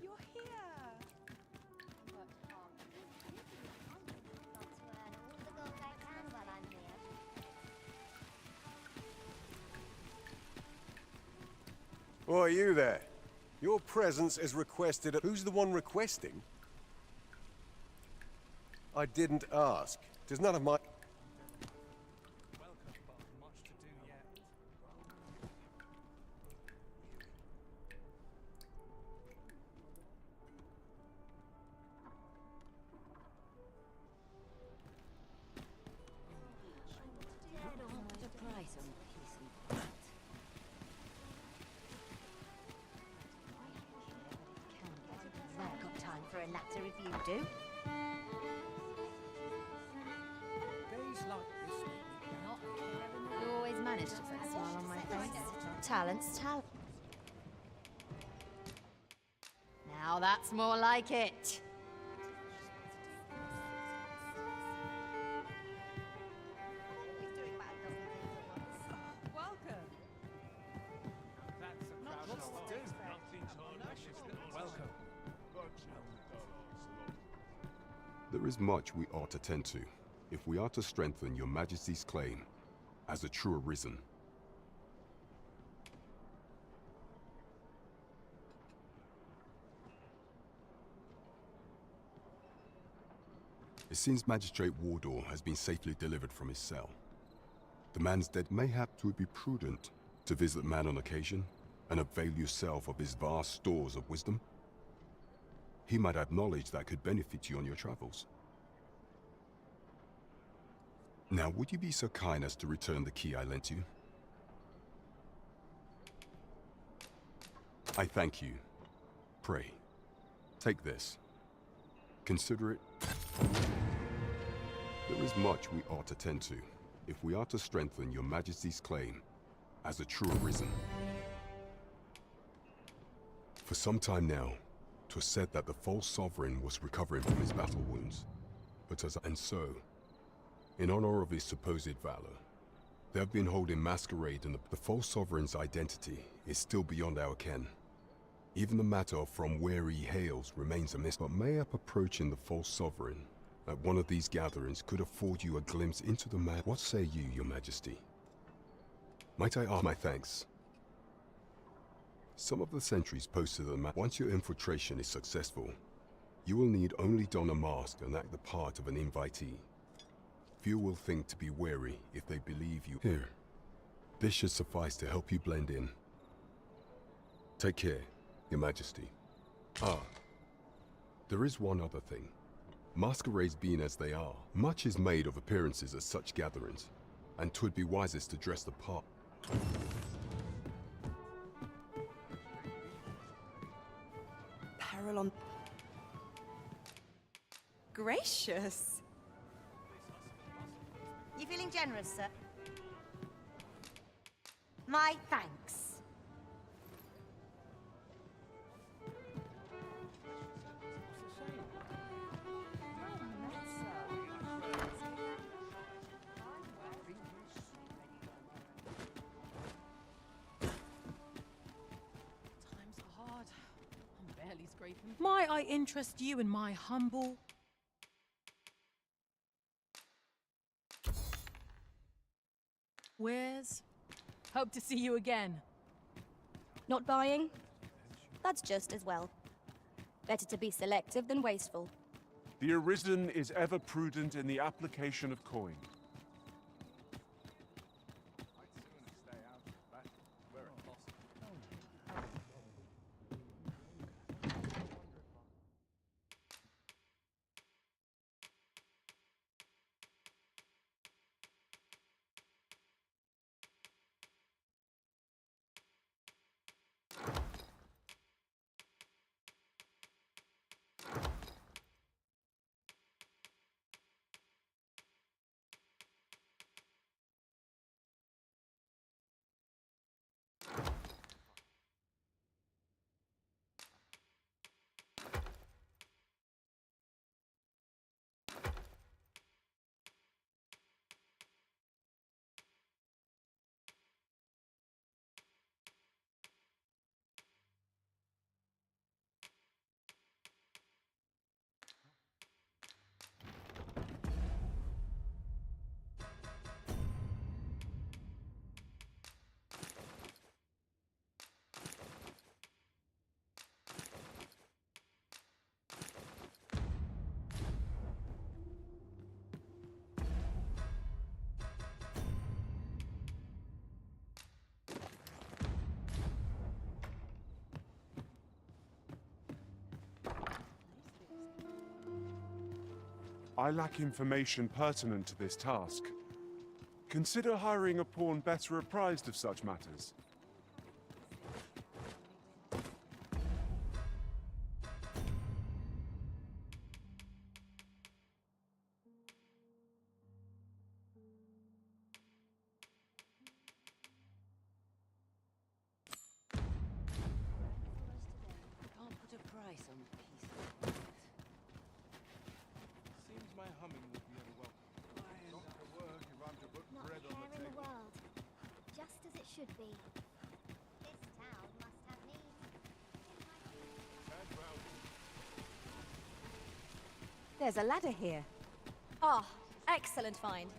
You're here. Oh, you there? Your presence is requested at... Who's the one requesting? I didn't ask. 'Tis none of my... What a price on peace and quiet. I've got time for a natter if you do. Days like this make me not care. You always manage to put a smile on my face. Talent's talent. Now that's more like it. Welcome. Welcome. There is much we ought to tend to, if we are to strengthen your Majesty's claim as a true Arisen. It seems Magistrate Wardor has been safely delivered from his cell. The man's dead. Mayhap 'twould be prudent to visit the man on occasion and avail yourself of his vast stores of wisdom. He might have knowledge that could benefit you on your travels. Now, would you be so kind as to return the key I lent you? I thank you. Pray, take this. Consider it. There is much we ought to tend to, if we are to strengthen your Majesty's claim as a true Arisen. For some time now, 'twas said that the false sovereign was recovering from his battle wounds. But in honor of his supposed valor, they have been holding masquerade, and the false sovereign's identity is still beyond our ken. Even the matter of from where he hails remains a mystery. But mayhap approaching the false sovereign at one of these gatherings could afford you a glimpse into the man. What say you, your Majesty? Might I ask my thanks? Some of the sentries posted at the map. Once your infiltration is successful, you will need only don a mask and act the part of an invitee. Few will think to be wary if they believe you. Here, this should suffice to help you blend in. Take care, your Majesty. Ah, there is one other thing. Masquerades being as they are, much is made of appearances at such gatherings, and 'twould be wisest to dress the part. Peril on... Gracious. You feeling generous, sir? My thanks. Might I interest you in my humble... wares? Hope to see you again. Not buying? That's just as well. Better to be selective than wasteful. The Arisen is ever prudent in the application of coin. I lack information pertinent to this task. Consider hiring a pawn better apprised of such matters. Can't put a price on peace. Seems my humming would be unwelcome. Not to work if I'm to put Not bread a on care the in the table. world. Just as it should be. This town must have needs. There's a ladder here. Ah, excellent find.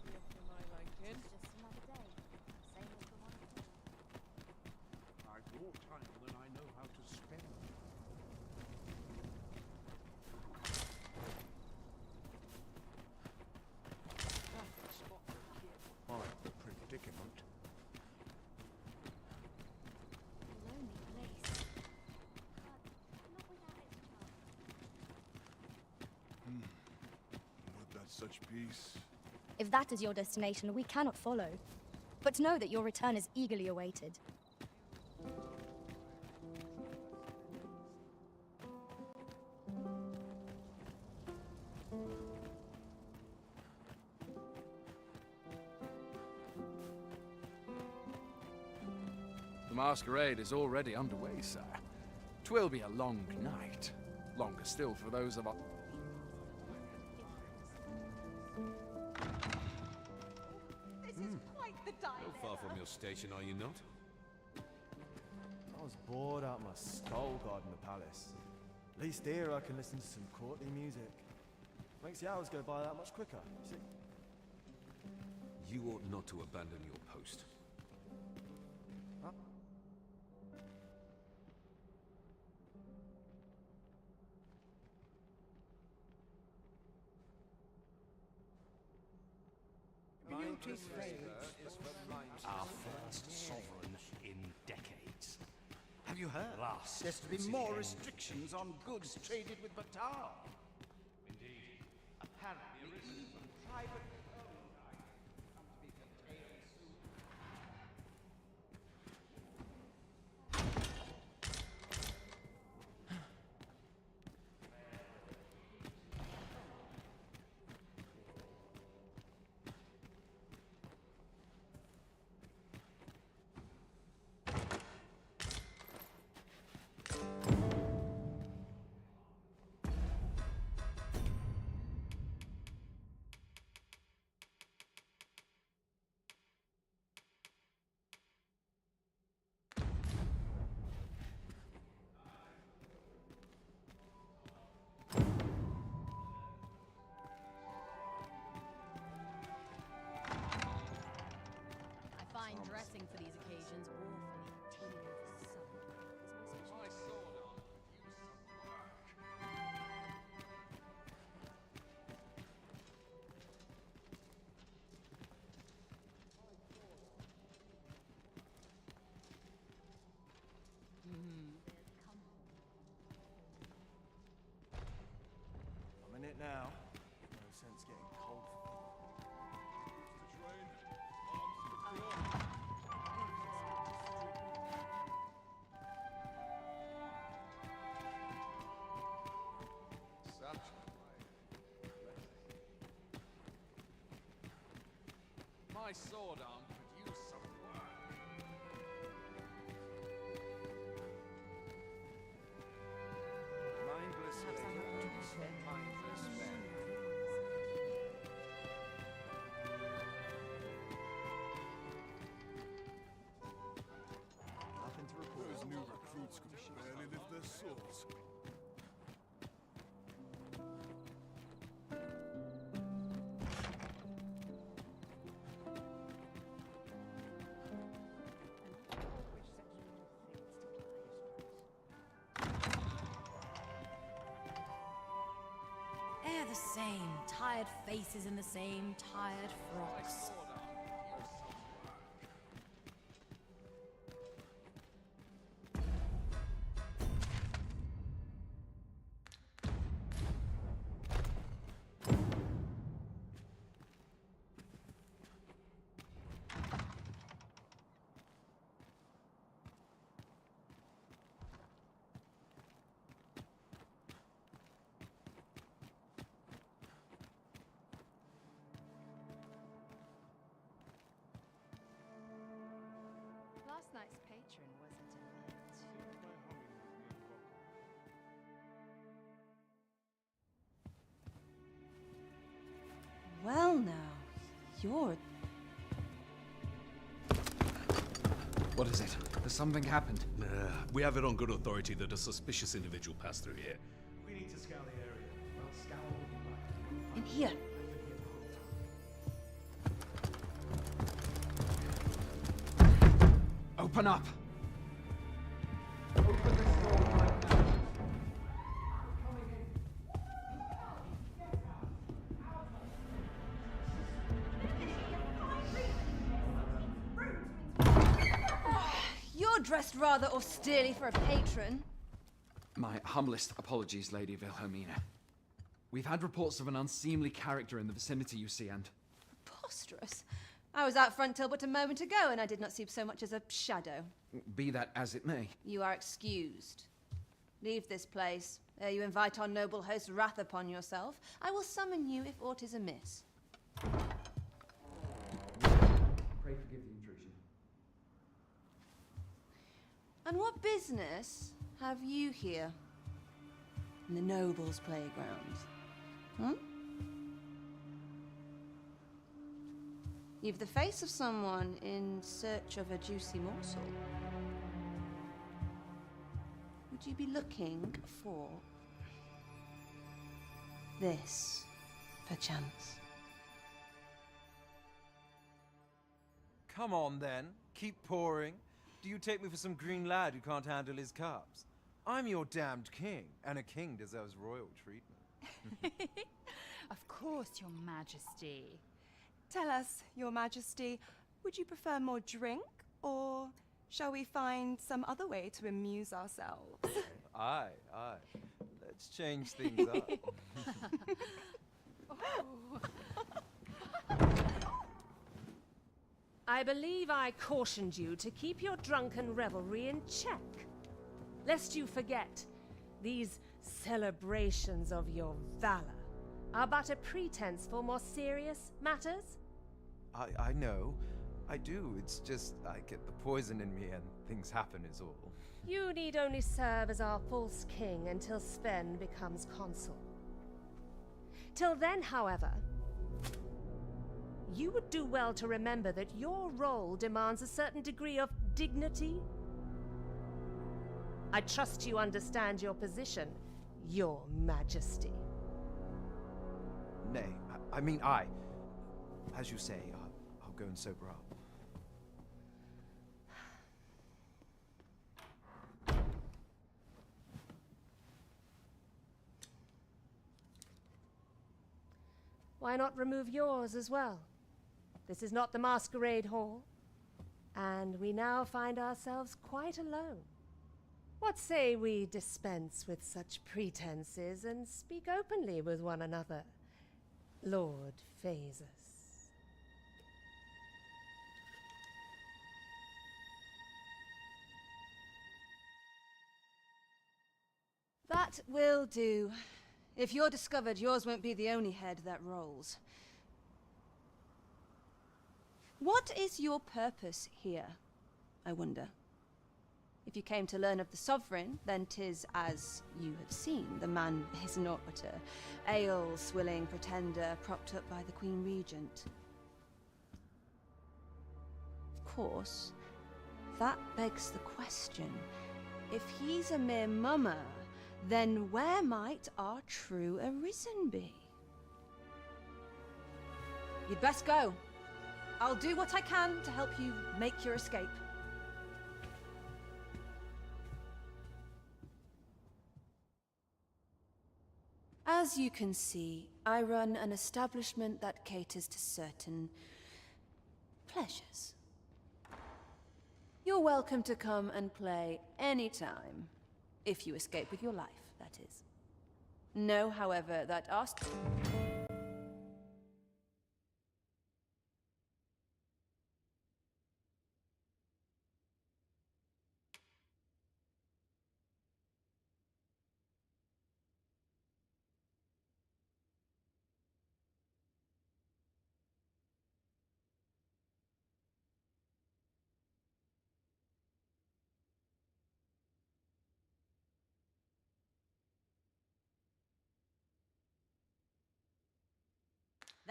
Just another day. Same as the one before. I've more time than I know how to spend. Quite the predicament. Lonely place. But not without its charm. Would that such peace? If that is your destination, we cannot follow. But know that your return is eagerly awaited. The masquerade is already underway, sir. 'Twill be a long night. Longer still for those of us. This is quite the dilemma. Not far from your station, are you not? I was bored out my skull guarding the palace. At least here I can listen to some courtly music. Makes the hours go by that much quicker, you see. You ought not to abandon your post. Huh? Our first sovereign in decades. Have you heard? Last. There's to be more restrictions on goods traded with Batar. Indeed. Apparently, even private owned items come to be curtailed soon. I find dressing for these occasions awfully tedious. My sword armor could use some work. I'm in it now. No sense getting cold. The train. Arms secure. Such my sword arm could use some work. Mindlessly, mindless men. Nothing to report. Those new recruits could barely lift their swords. They're the same. Tired faces in the same tired frocks. This patron was a delight. Well now, you're... What is it? Has something happened? We have it on good authority that a suspicious individual passed through here. We need to scour the area. Well, scour what you like. In here. Open up! You're dressed rather austerely for a patron. My humblest apologies, Lady Wilhelmina. We've had reports of an unseemly character in the vicinity, you see, and... Preposterous. I was out front till but a moment ago, and I did not see so much as a shadow. Be that as it may. You are excused. Leave this place, ere you invite our noble host's wrath upon yourself. I will summon you if aught is amiss. Pray forgive the intrusion. And what business have you here? In the nobles' playgrounds? Hmm? You've the face of someone in search of a juicy morsel. Would you be looking for this, perchance? Come on then, keep pouring. Do you take me for some green lad who can't handle his cups? I'm your damned king, and a king deserves royal treatment. Of course, Your Majesty. Tell us, Your Majesty, would you prefer more drink, or shall we find some other way to amuse ourselves? Aye, aye. Let's change things up. I believe I cautioned you to keep your drunken revelry in check, lest you forget these celebrations of your valor are but a pretense for more serious matters. I know. I do. It's just I get the poison in me and things happen is all. You need only serve as our false king until Sven becomes consul. Till then, however, you would do well to remember that your role demands a certain degree of dignity. I trust you understand your position, Your Majesty. Nay, I mean I. As you say, I'll go and sober up. Why not remove yours as well? This is not the masquerade hall, and we now find ourselves quite alone. What say we dispense with such pretenses and speak openly with one another, Lord Phaesus? That will do. If you're discovered, yours won't be the only head that rolls. What is your purpose here, I wonder? If you came to learn of the Sovereign, then 'tis as you have seen. The man is naught but a ale-swilling pretender propped up by the Queen Regent. Of course, that begs the question. If he's a mere mummer, then where might our true Arisen be? You'd best go. I'll do what I can to help you make your escape. As you can see, I run an establishment that caters to certain pleasures. You're welcome to come and play anytime, if you escape with your life, that is. Know, however, that our...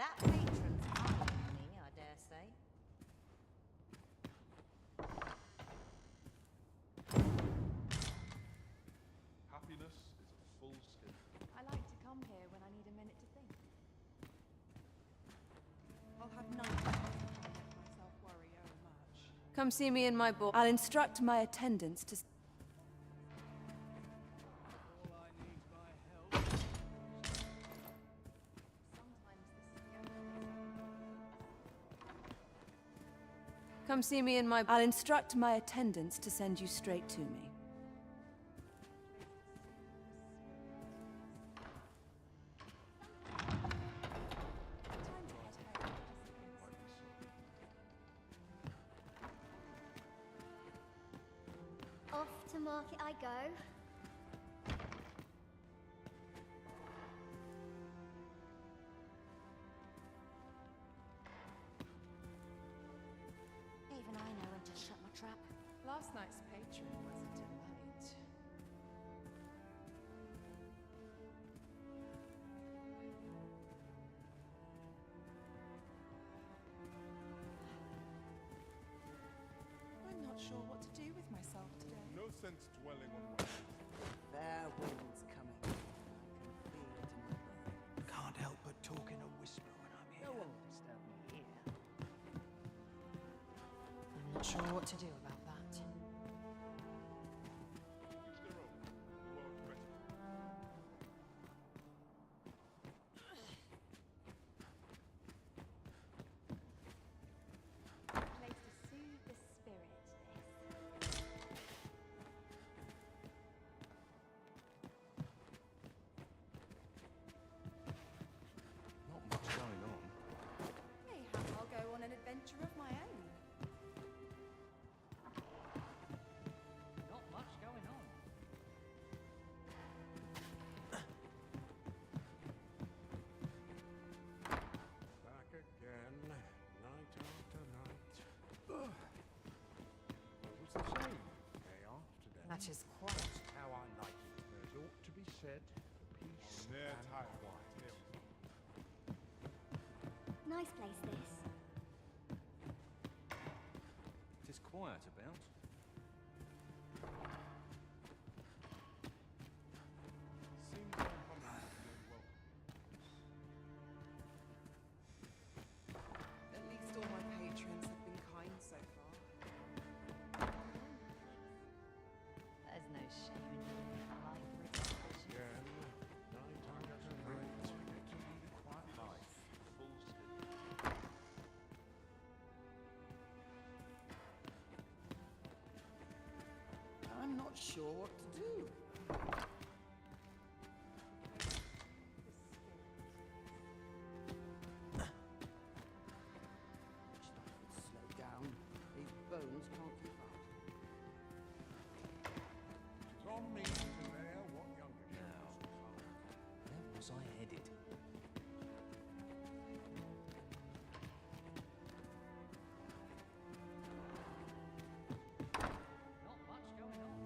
That patron's fine with me, I dare say. Happiness is a full skin. I like to come here when I need a minute to think. I'll have none of it. I'll let myself worry much. Come see me in my book. I'll instruct my attendants to... Come see me in my... I'll instruct my attendants to send you straight to me. Off to market I go. Even I know when to shut my trap. Last night's patron was a delight. I'm not sure what to do with myself today. No sense dwelling on what Fair wind's coming. I can feel it in my bones. Can't help but talk in a whisper when I'm here. No one will disturb me here. I'm not sure what to do about that. Place to soothe the spirit, this. Not much going on. Mayhap I'll go on an adventure of my own. Not much going on. Back again, night after night. Ugh. What was the same day after day? That is quite... Just how I like it. There's ought to be said for peace near and tired. quiet. Nice place, this. It is quiet about. seems uncommon to be welcome. At least all my patrons have been kind so far. There's no shame in living a life written vision. Again, night after night. Quiet life. Full skin. I'm not sure what to do. Slow down. These bones can't keep up. It's on me to bear what younger Now, where was I headed? Not much going on.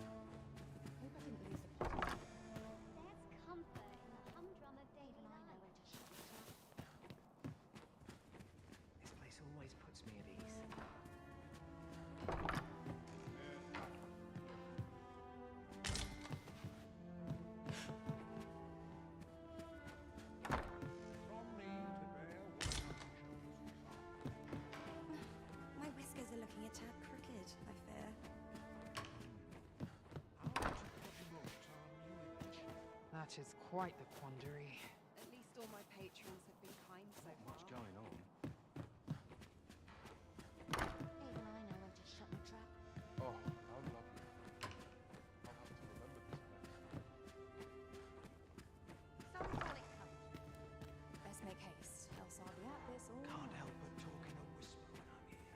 Hope I didn't lose the plot. There's comfort in the humdrum of day when I know when to shut my trap. This place always puts me at ease. on me to bear what My whiskers are looking a tad crooked, I fear. That is quite the quandary. At least all my patrons have been kind so far. What's going on? Even I know when to shut my trap. Oh, how lovely. I'll have to remember this place. Some call it comfort. Best make haste, else I'll be at this all Can't night. help but talk in a whisper when I'm here.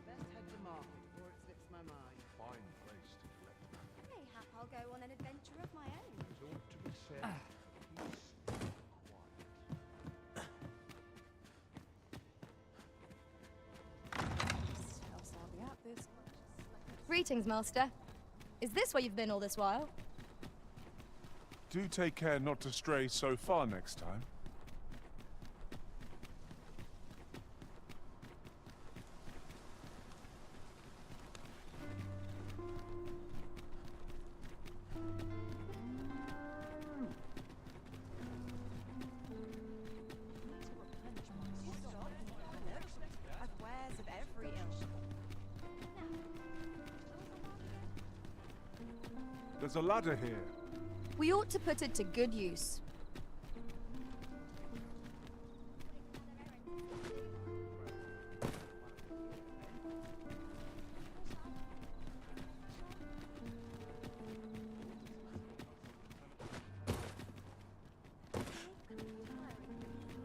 Best head to market before it slips my mind. Fine place to collect them. Mayhap I'll go on an adventure of my own. There's ought to be said for peace and quiet. Else I'll be at this. Greetings, Master. Is this where you've been all this while? Do take care not to stray so far next time. There's a ladder here. We ought to put it to good use.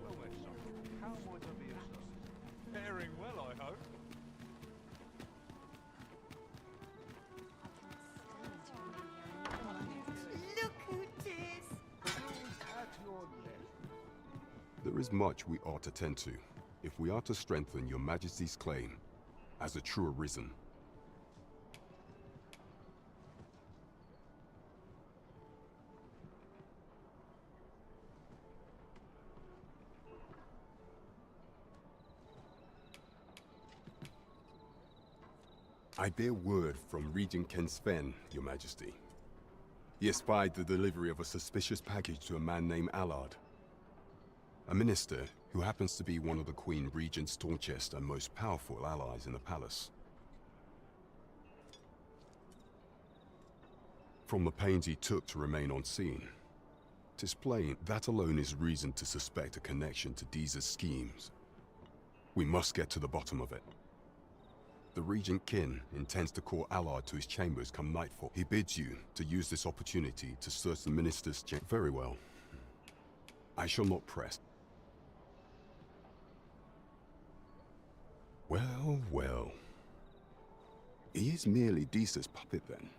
Well, my son, how might I be of service? Faring well, I hope. Look who 'tis! At your left. There is much we ought to tend to, if we are to strengthen your majesty's claim as a true arisen. I bear word from Regent Ken Sven, your majesty. He espied the delivery of a suspicious package to a man named Allard, a minister who happens to be one of the Queen Regent's staunchest and most powerful allies in the palace. From the pains he took to remain on scene, 'tis plain that alone is reason to suspect a connection to Deeza's schemes. We must get to the bottom of it. The Regent Kin intends to call Allard to his chambers come nightfall. He bids you to use this opportunity to search the minister's chamber. Very well. I shall not press. Well, well. He is merely Deeza's puppet then.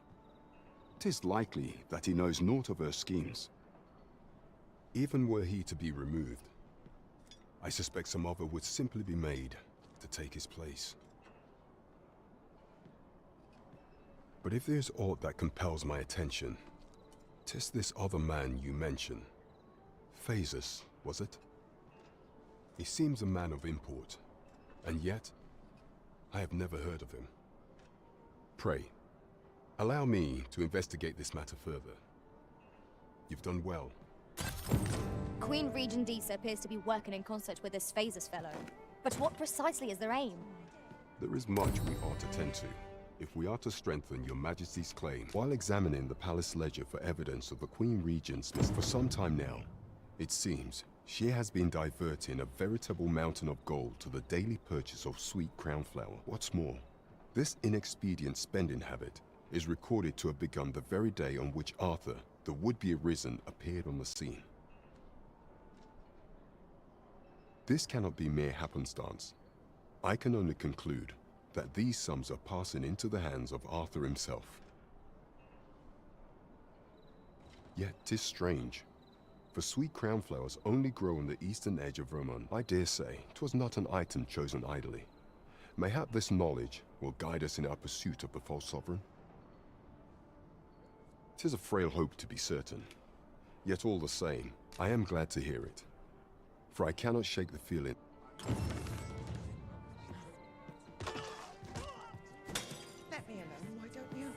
'Tis likely that he knows naught of her schemes. Even were he to be removed, I suspect some other would simply be made to take his place. But if there's aught that compels my attention, 'tis this other man you mention. Phasus, was it? He seems a man of import, and yet I have never heard of him. Pray, allow me to investigate this matter further. You've done well. Queen Regent Deesa appears to be working in concert with this Phasus fellow. But what precisely is their aim? There is much we ought to tend to, if we are to strengthen your majesty's claim. While examining the palace ledger for evidence of the Queen Regent's for some time now, it seems she has been diverting a veritable mountain of gold to the daily purchase of sweet crown flower. What's more, this inexpedient spending habit is recorded to have begun the very day on which Arthur, the would-be arisen, appeared on the scene. This cannot be mere happenstance. I can only conclude that these sums are passing into the hands of Arthur himself. Yet 'tis strange, for sweet crown flowers only grow on the eastern edge of Vermont. I dare say 'twas not an item chosen idly. Mayhap this knowledge will guide us in our pursuit of the false sovereign. 'Tis a frail hope to be certain, yet all the same, I am glad to hear it, for I cannot shake the feeling. Let me alone, why don't you?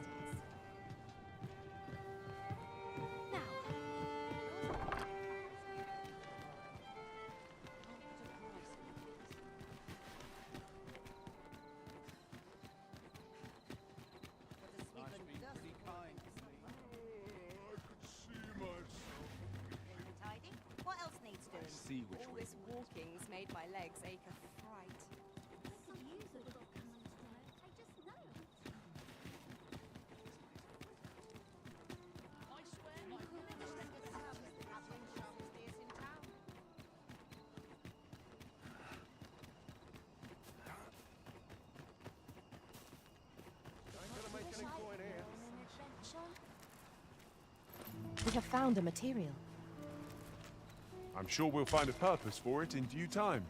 Tidy? What else needs doing? See which All way this walking's made my legs ache a fright. We have found a material. I'm sure we'll find a purpose for it in due time.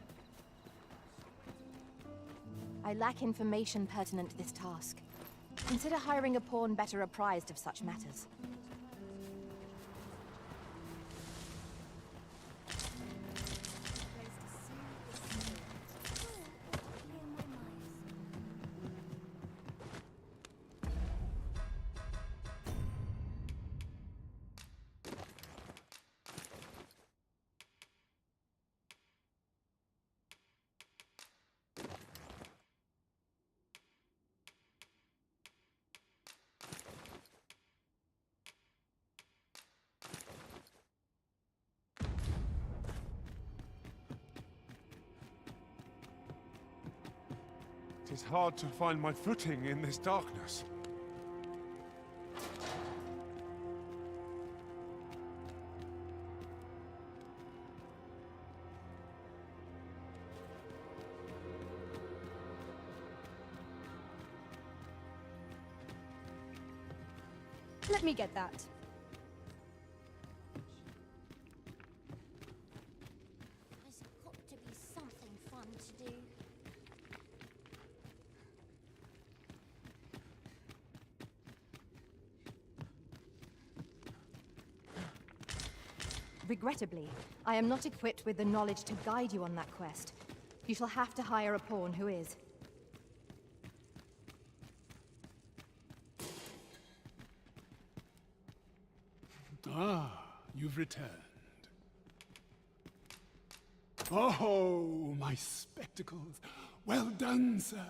I lack information pertinent to this task. Consider hiring a pawn better apprised of such matters. 'Tis hard to find my footing in this darkness. Let me get that. There's got to be something fun to do. Regrettably, I am not equipped with the knowledge to guide you on that quest. You shall have to hire a pawn who is. Ah, you've returned. Oh, my spectacles. Well done, sir.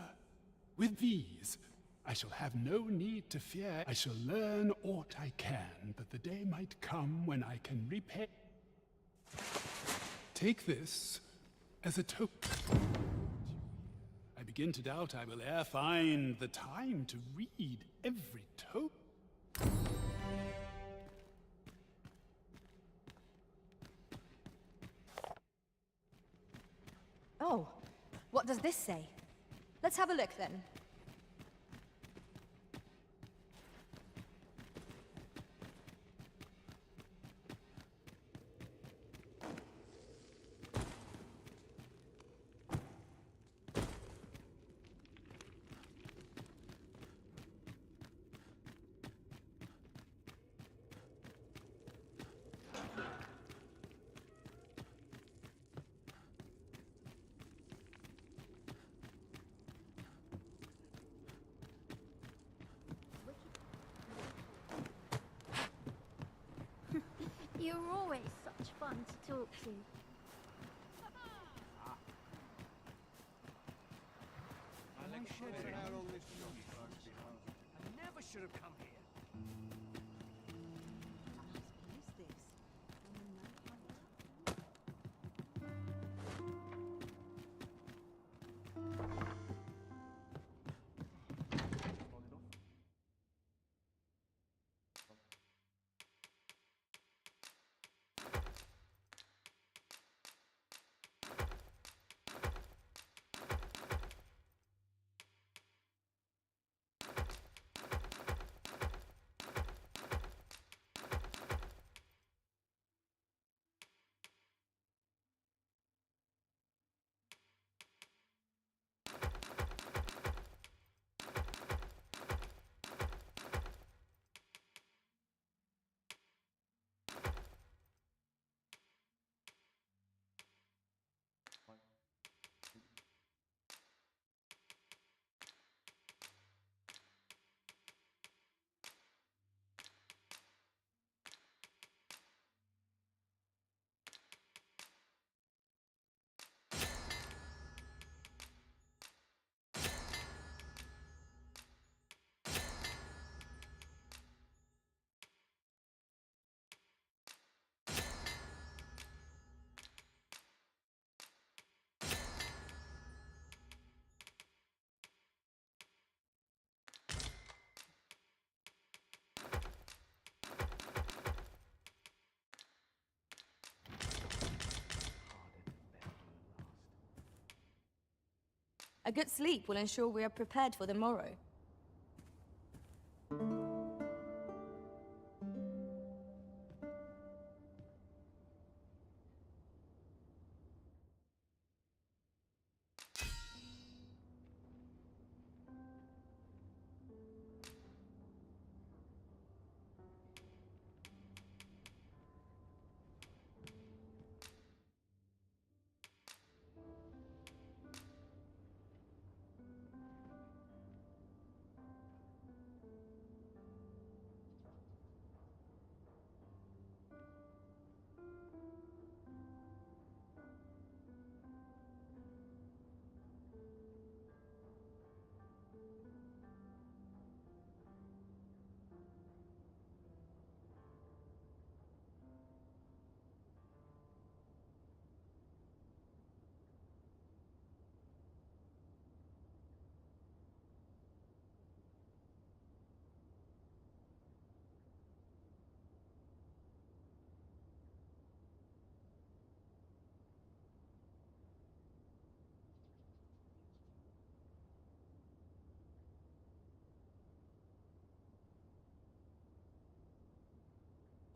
With these, I shall have no need to fear. I shall learn aught I can, but the day might come when I can repay. Take this as a token. I begin to doubt I will e'er find the time to read every token. Oh, what does this say? Let's have a look then. You're always such fun to talk to. I never should have come here. A good sleep will ensure we are prepared for the morrow.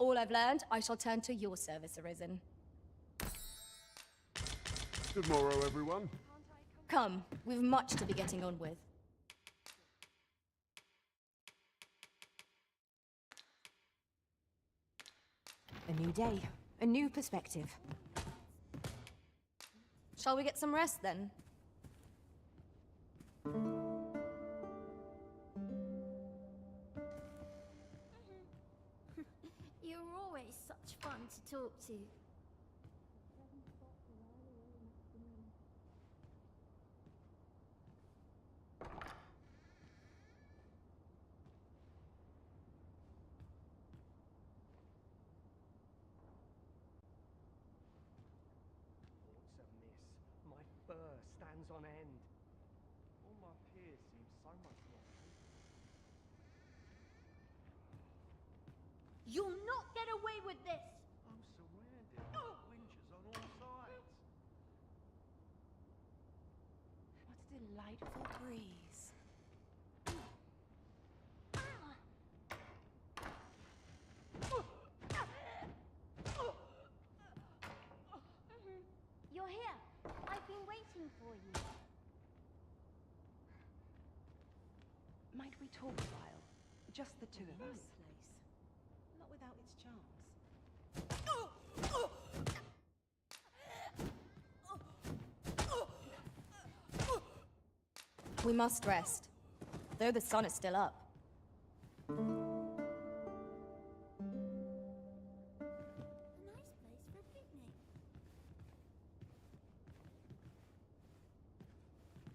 All I've learned, I shall turn to your service, Arisen. Good morrow, everyone. Come, we've much to be getting on with. A new day, a new perspective. Shall we get some rest then? You're always such fun to talk to. What's amiss? My fur stands on end. All my peers seem so much more capable. You'll not get away with this! I'm surrounded by winches on all sides. What a delightful breeze. You're here. I've been waiting for you. Might we talk a while? Just the two of us. Place. Not without its charms. We must rest, though the sun is still up. A nice place for a picnic.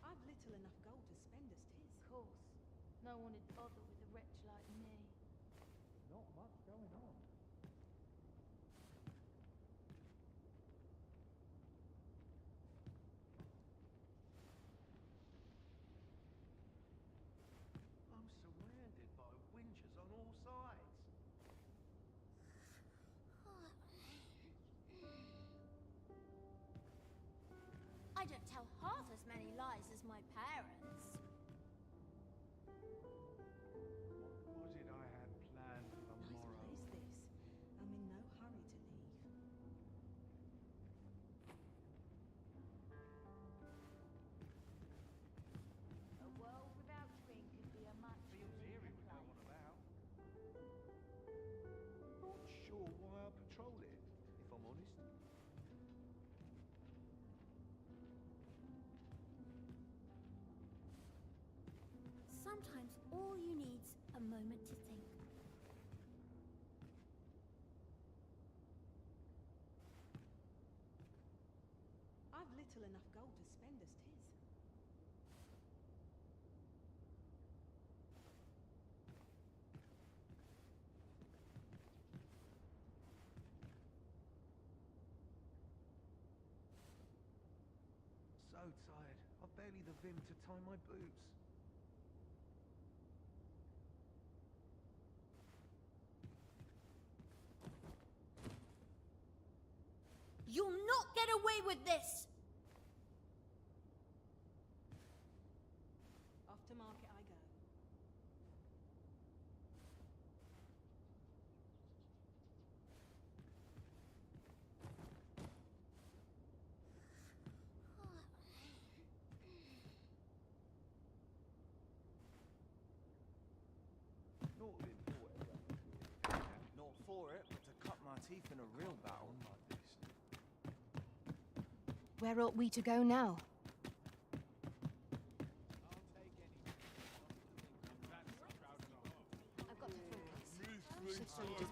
I've little enough gold to spend as tis. Of course. No one would bother with a wretch like me. Not much going on. I'm surrounded by winches on all sides. I don't tell half as many lies as my parents. What did I have planned for the morrow? Nice place this. I'm in no hurry to leave. A world without drink could be a much Feels eerie with no one about. Not sure why I patrol it, if I'm honest. Sometimes all you need's a moment to think. I've little enough gold to spend as tis. So tired. I've barely the vim to tie my boots. You'll not get away with this! Off to market I go. Not been for it. Not for it, but to cut my teeth in a real battle. Where ought we to go now? I've got to focus.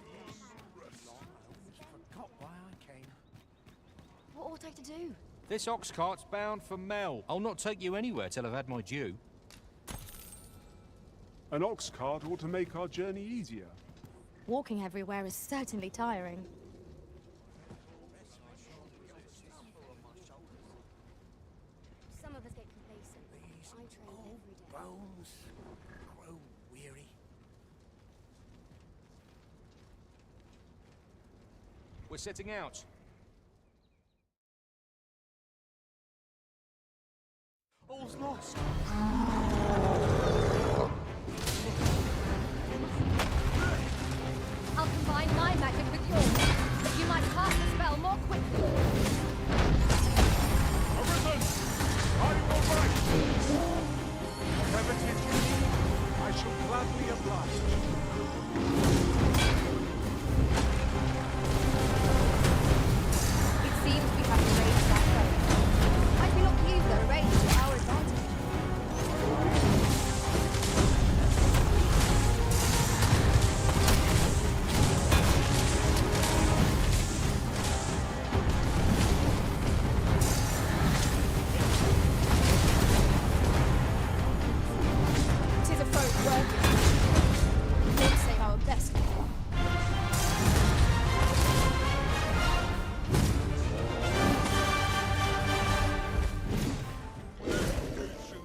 Forgot why I came. What ought I to do? This ox cart's bound for Mel. I'll not take you anywhere till I've had my due. An ox cart ought to make our journey easier. Walking everywhere is certainly tiring. Some of us get complacent. I train every day. Bones grow weary. We're setting out. All's lost. I'll combine my magic Gladly obliged. It seems we have to raise that road. Might we not use the raid to our advantage? Tis a foe worthy. Won't save our best people.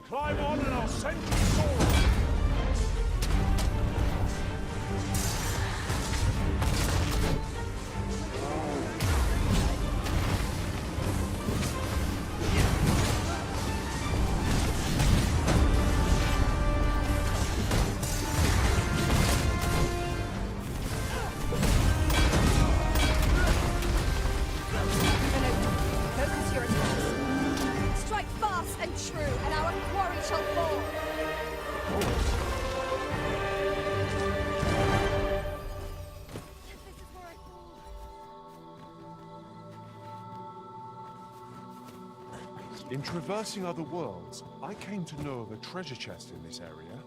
Climb on and I'll send you sword. Focus your attacks. Strike fast and true, and our quarry shall fall. In traversing other worlds, I came to know of a treasure chest in this area.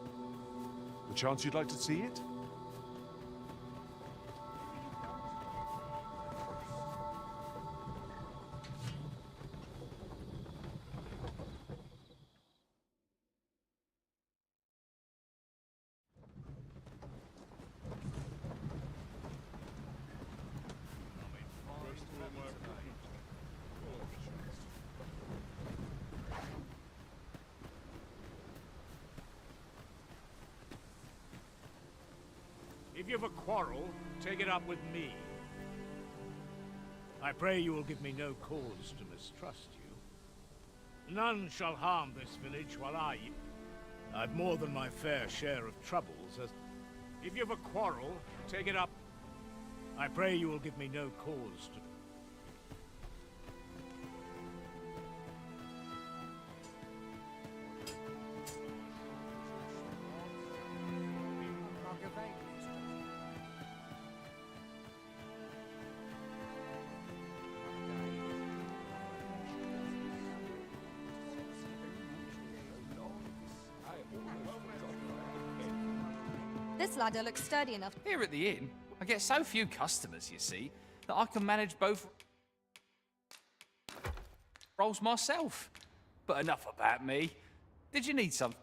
The chance you'd like to see it? If you've a quarrel, take it up with me. I pray you will give me no cause to mistrust you. None shall harm this village while I've more than my fair share of troubles as... If you've a quarrel, take it up. I pray you will give me no cause to... This ladder looks sturdy enough. Here at the inn, I get so few customers, you see, that I can manage both roles myself. But enough about me. Did you need some?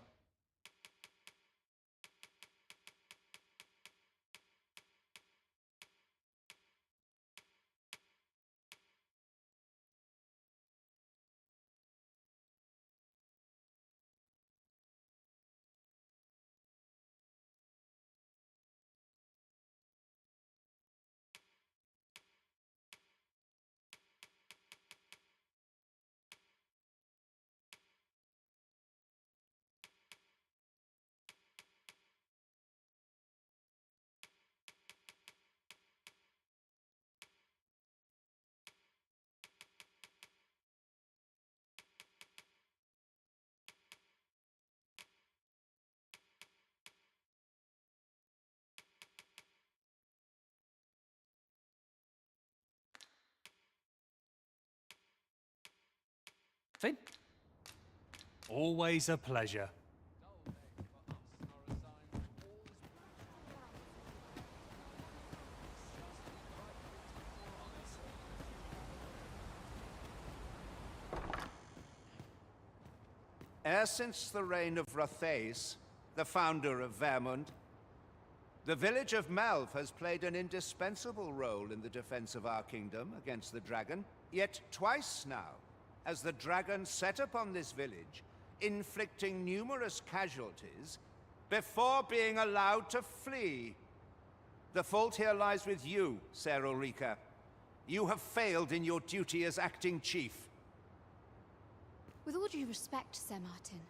Finn? Always a pleasure. E'er since the reign of Rothace, the founder of Vermund, the village of Malv has played an indispensable role in the defense of our kingdom against the dragon. Yet twice now has the dragon set upon this village, inflicting numerous casualties before being allowed to flee. The fault here lies with you, Ser Ulrika. You have failed in your duty as acting chief. With all due respect, Sir Martin,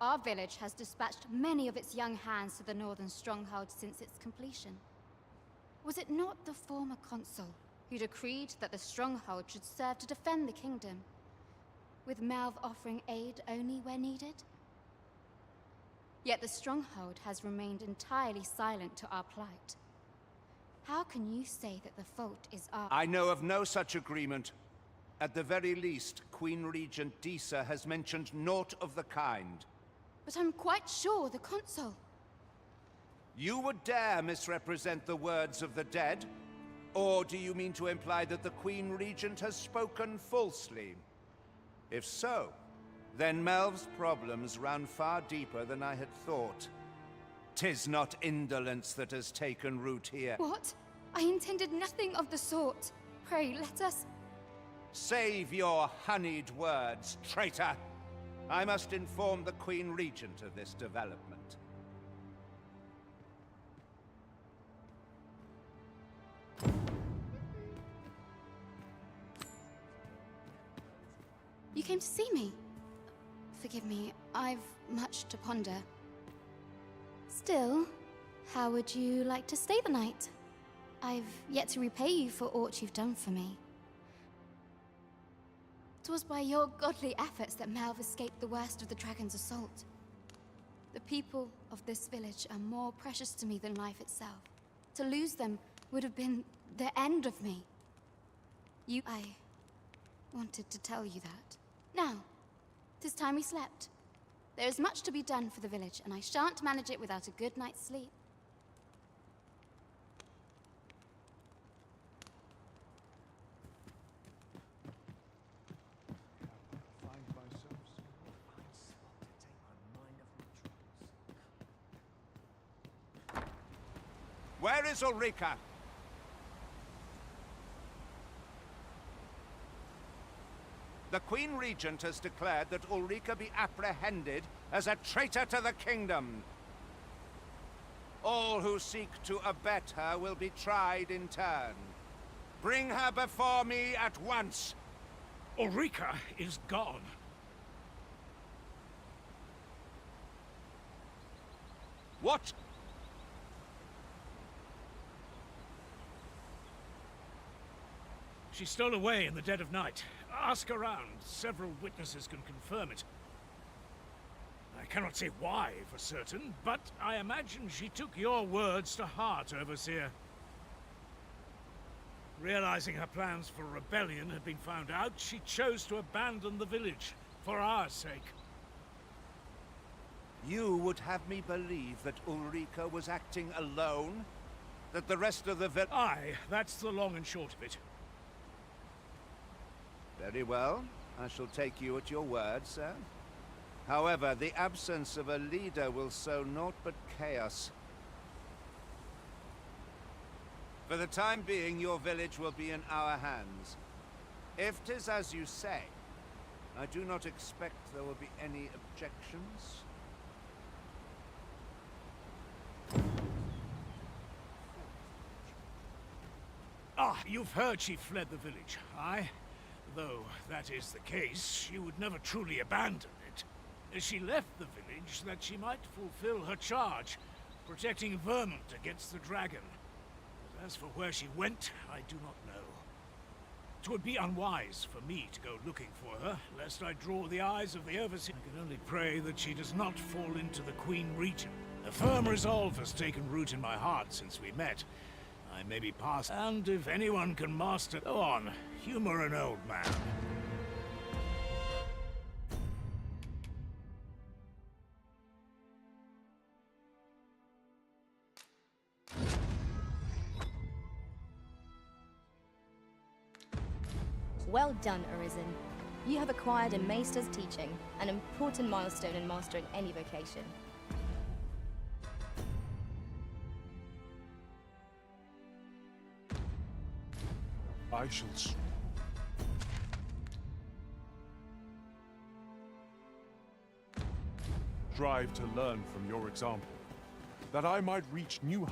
our village has dispatched many of its young hands to the northern stronghold since its completion. Was it not the former consul who decreed that the stronghold should serve to defend the kingdom, with Malv offering aid only where needed? Yet the stronghold has remained entirely silent to our plight. How can you say that the fault is ours? I know of no such agreement. At the very least, Queen Regent Disa has mentioned naught of the kind. But I'm quite sure the consul... You would dare misrepresent the words of the dead? Or do you mean to imply that the Queen Regent has spoken falsely? If so, then Melv's problems run far deeper than I had thought. 'Tis not indolence that has taken root here. What? I intended nothing of the sort. Pray, let us... Save your honeyed words, traitor! I must inform the Queen Regent of this development. You came to see me. Forgive me, I've much to ponder. Still, how would you like to stay the night? I've yet to repay you for aught you've done for me. 'Twas by your godly efforts that Melv escaped the worst of the dragon's assault. The people of this village are more precious to me than life itself. To lose them would have been the end of me. I wanted to tell you that. Now, 'tis time we slept. There is much to be done for the village, and I shan't manage it without a good night's sleep. Where is Ulrika? The Queen Regent has declared that Ulrika be apprehended as a traitor to the kingdom. All who seek to abet her will be tried in turn. Bring her before me at once. Ulrika is gone. What? She stole away in the dead of night. Ask around. Several witnesses can confirm it. I cannot say why for certain, but I imagine she took your words to heart, Overseer. Realizing her plans for rebellion had been found out, she chose to abandon the village for our sake. You would have me believe that Ulrika was acting alone? That the rest of the village... Aye, that's the long and short of it. Very well. I shall take you at your word, sir. However, the absence of a leader will sow naught but chaos. For the time being, your village will be in our hands. If 'tis as you say, I do not expect there will be any objections. Ah, you've heard she fled the village, aye? Though that is the case, she would never truly abandon it. She left the village that she might fulfill her charge, protecting Vermont against the dragon. But as for where she went, I do not know. 'Twould be unwise for me to go looking for her, lest I draw the eyes of the Overseer. I can only pray that she does not fall into the Queen Regent. A firm resolve has taken root in my heart since we met. I may be past, and if anyone can master... Go on, humor an old man. Well done, Arisen. You have acquired a Maester's teaching, an important milestone in mastering any vocation. I shall strive to learn from your example, that I might reach new...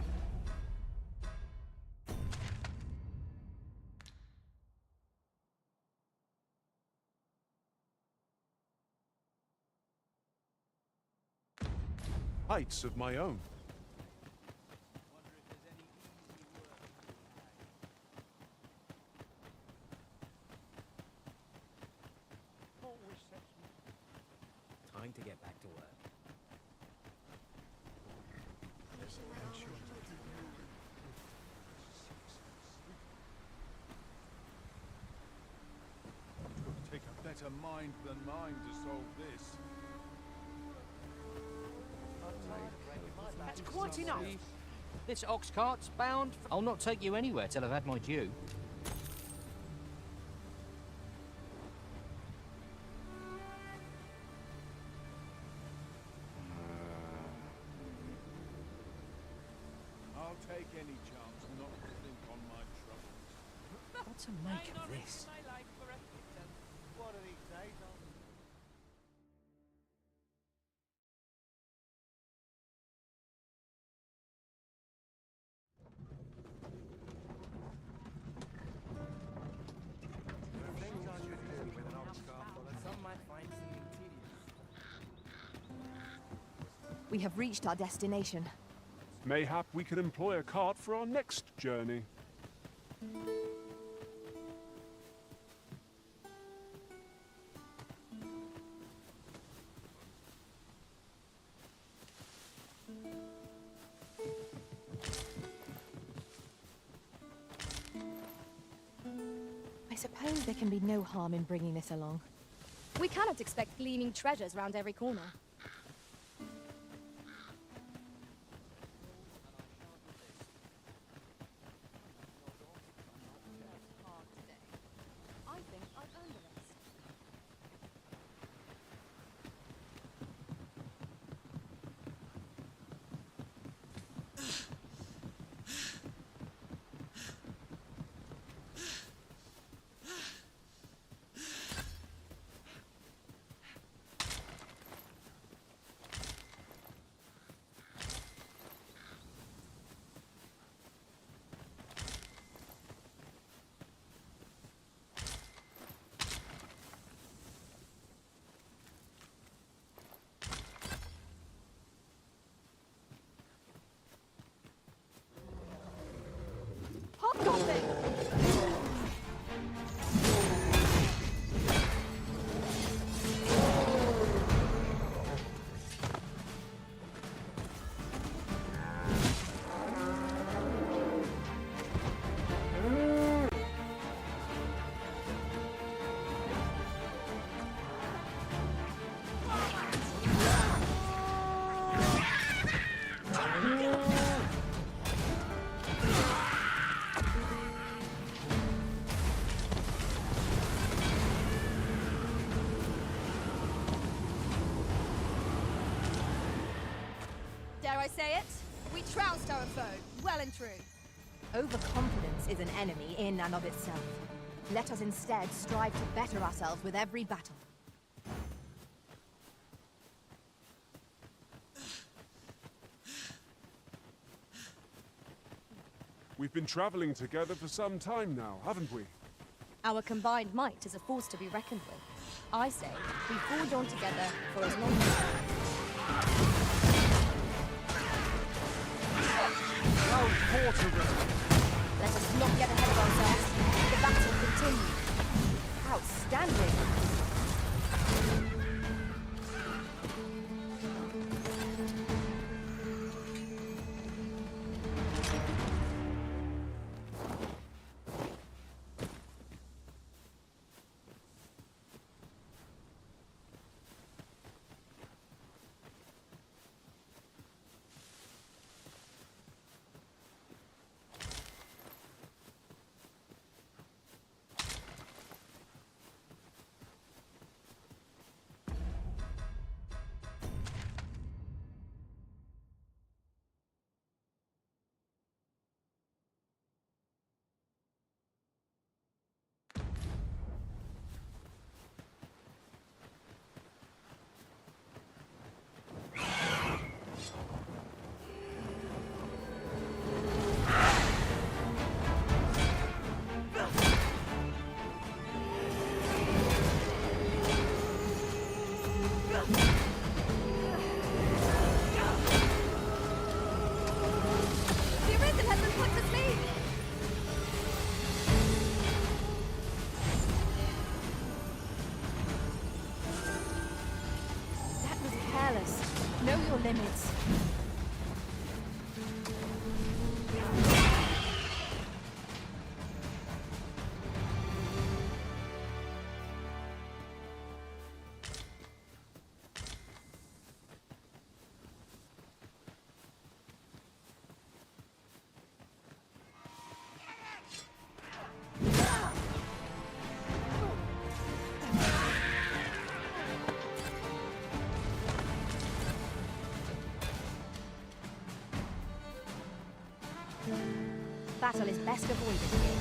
heights of my own. Time to get back to work. better mind than mine to solve this. That's quite enough. This ox cart's bound for... I'll not take you anywhere till I've had my due. I'll take any chance not to think on my troubles. What to make of this? One of these days, We have reached our destination. Mayhap we could employ a cart for our next journey. I suppose there can be no harm in bringing this along. We cannot expect gleaming treasures round every corner. I think I've earned the rest. Dare I say it? We trounced our foe, well and true. Overconfidence is an enemy in and of itself. Let us instead strive to better ourselves with every battle. We've been traveling together for some time now, haven't we? Our combined might is a force to be reckoned with. I say, we forge on together for as long as... Let us not get ahead of ourselves. The battle continues. Outstanding. Know your limits. Battle is best avoided here.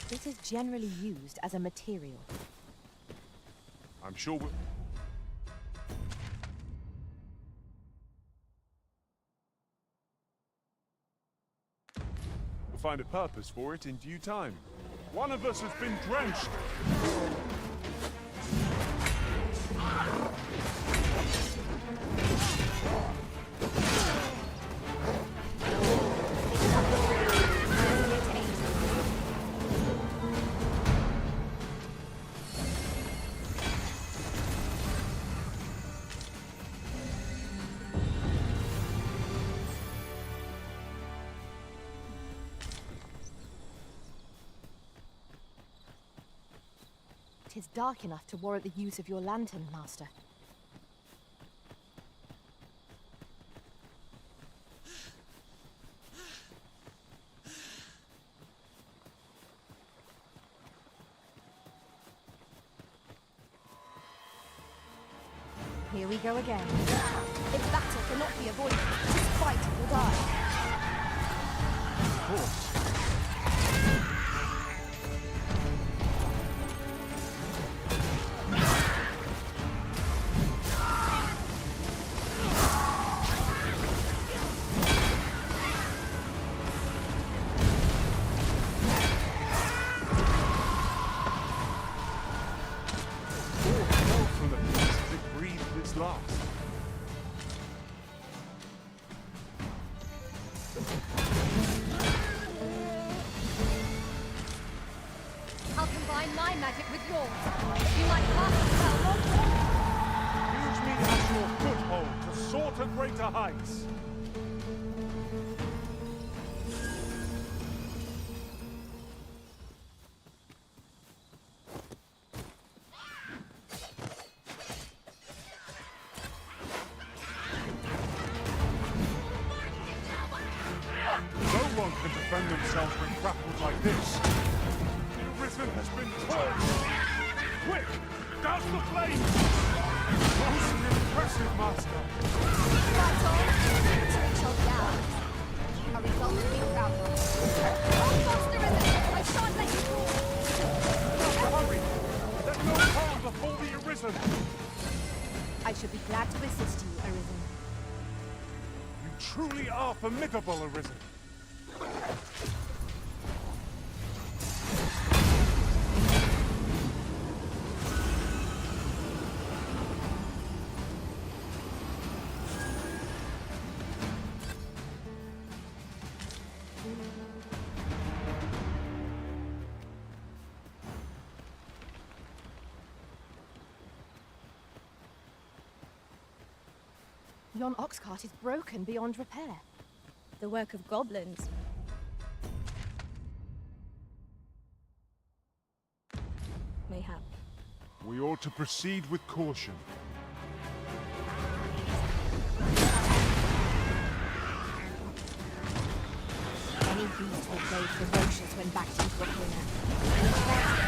This is generally used as a material. I'm sure we'll find a purpose for it in due time. One of us has been drenched. It is dark enough to warrant the use of your lantern, Master. Here we go again. If battle cannot be avoided, just fight or die. Of course. I'll combine my magic with yours. You might pass the spell on. Use me as your foothold to soar to greater heights. No one can defend themselves when grappled like this. The Arisen has been torched! Quick! Douse the flame! Most impressive, Master! Right on. Victory shall be ours. A result to be proud of. Hold fast, Arisen! I shan't let you fall! Hurry! Let no harm befall the Arisen! I should be glad to assist you, Arisen. You truly are formidable, Arisen! Yon ox cart is broken beyond repair. The work of goblins. Mayhap. We ought to proceed with caution. beast will go ferocious when backed into a corner. You're wrong.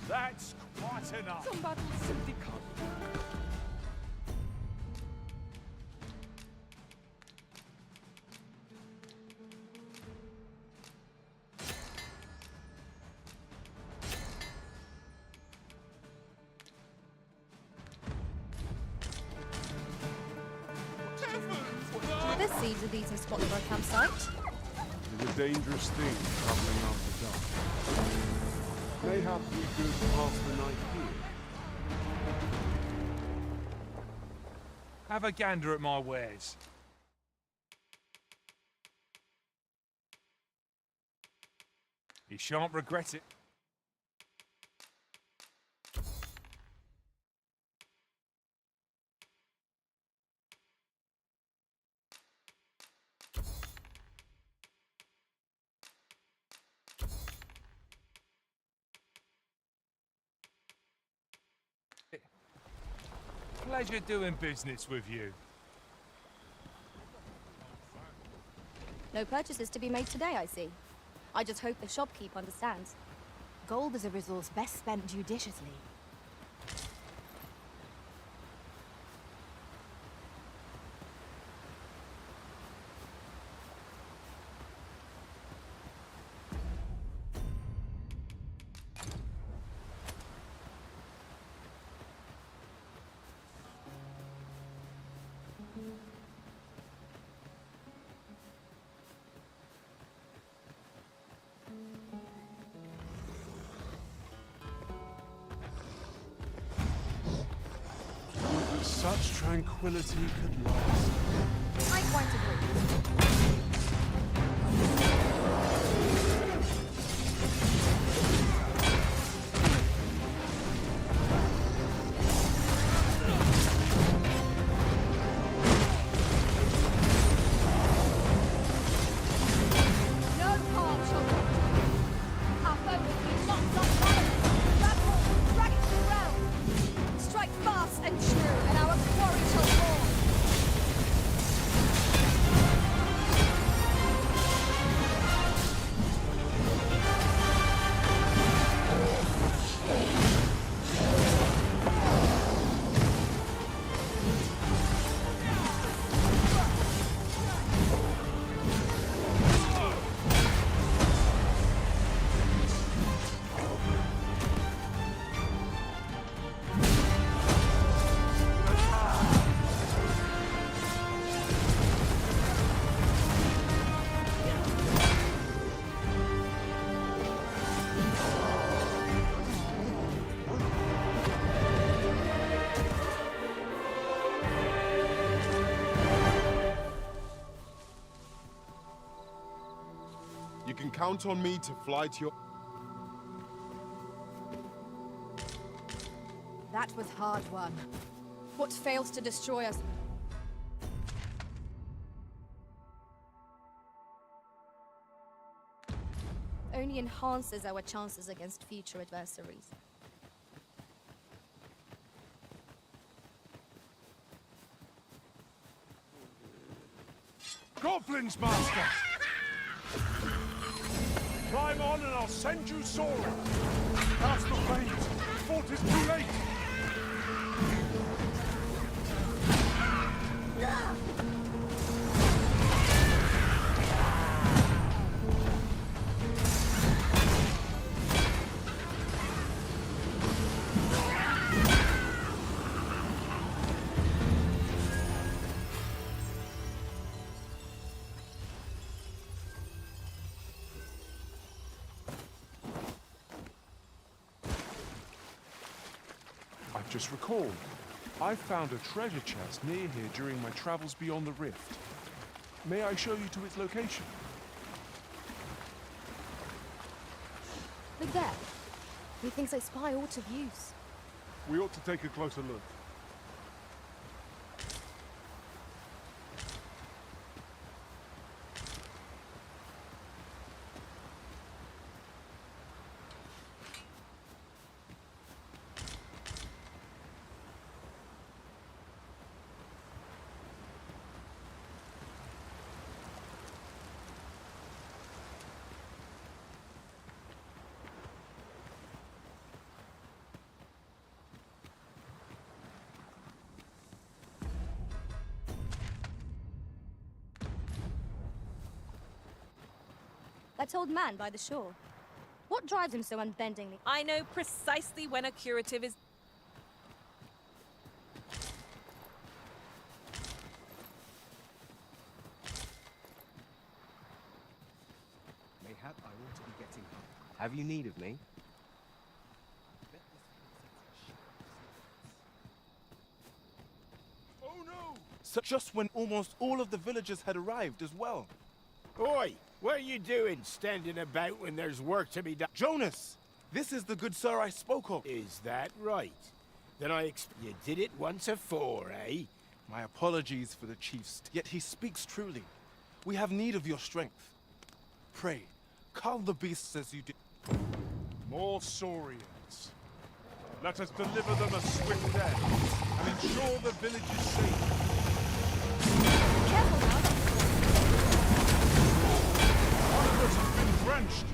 That's quite enough. Some battles simply can't. Are there seeds of these in spot for a campsite? It's a dangerous thing traveling after dark. Mayhap we could pass the night here. Have a gander at my wares. You shan't regret it. Pleasure doing business with you. No purchases to be made today, I see. I just hope the shopkeep understands. Gold is a resource best spent judiciously. Such tranquility could last. I quite agree. No harm shall come to you. Our foe will be locked on violence. Grab hold, drag it to the ground. Strike fast and true, and our quarry shall fall. You can count on me to fly to your... That was hard won. What fails to destroy us only enhances our chances against future adversaries. Goblins, master! Try Climb on and I'll send you soaring. Past the flames. The fort is too late. I've just recalled. I found a treasure chest near here during my travels beyond the rift. May I show you to its location? Look there. Methinks I spy aught of use. We ought to take a closer look. That old man by the shore. What drives him so unbendingly? I know precisely when a curative is... Mayhap I ought to be getting home. Have you need of me? Oh no! So just when almost all of the villagers had arrived as well. Oi! What are you doing standing about when there's work to be done? Jonas! This is the good sir I spoke of. Is that right? Then you did it once afore, eh? My apologies for the chiefs, yet he speaks truly. We have need of your strength. Pray, calm the beasts as you did. More saurians. Let us deliver them a swift death and ensure the village is safe. Careful now. Onwards has been drenched.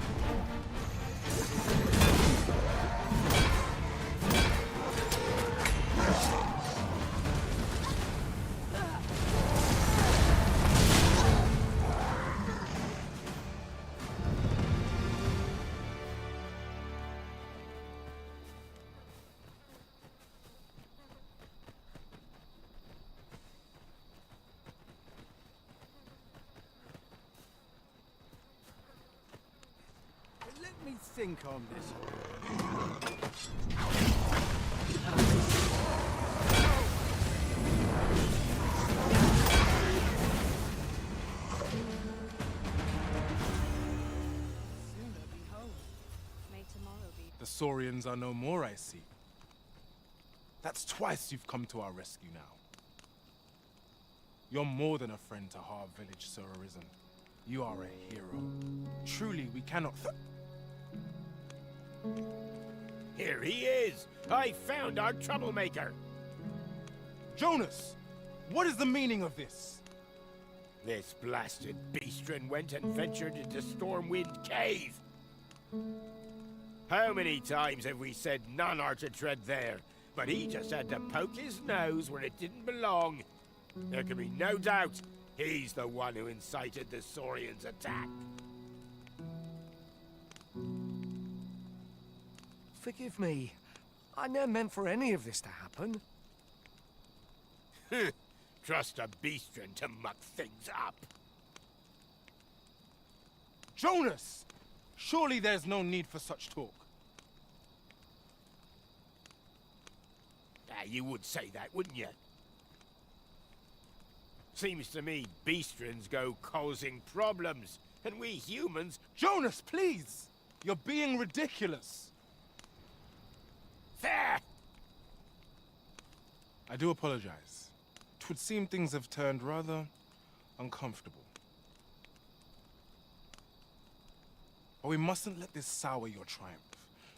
Let me think on this. The Saurians are no more, I see. That's twice you've come to our rescue now. You're more than a friend to Harv Village, Sir Arisen. You are a hero. Truly, we cannot Here he is! I found our troublemaker! Jonas! What is the meaning of this? This blasted beastren went and ventured into Stormwind Cave! How many times have we said none are to tread there? But he just had to poke his nose where it didn't belong. There can be no doubt he's the one who incited the Saurians' attack. Forgive me. I never meant for any of this to happen. Trust a beastren to muck things up. Jonas! Surely there's no need for such talk. You would say that, wouldn't you? Seems to me beastrens go causing problems, and we humans... Jonas, please! You're being ridiculous. There! I do apologize. 'Twould seem things have turned rather uncomfortable. But we mustn't let this sour your triumph.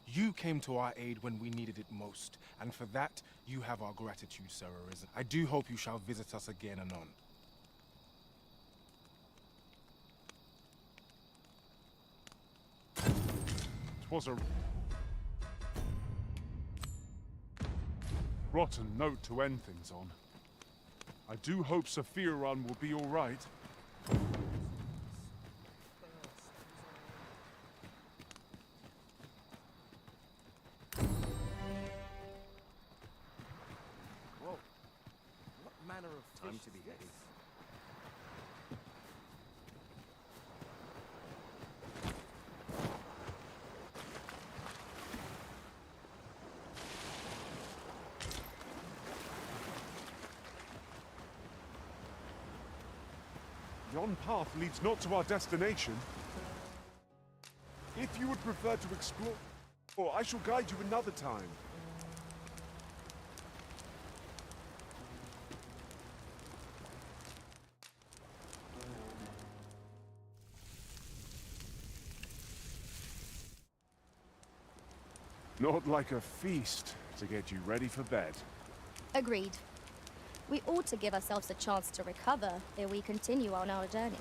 You came to our aid when we needed it most, and for that, you have our gratitude, Sir Arisen. I do hope you shall visit us again anon. 'Twas a rotten note to end things on. I do hope Sephiron will be all right. Whoa. What manner of fish time to be heading? Yon path leads not to our destination. If you would prefer to explore, I shall guide you another time. Not like a feast to get you ready for bed. Agreed. We ought to give ourselves a chance to recover ere we continue on our journey.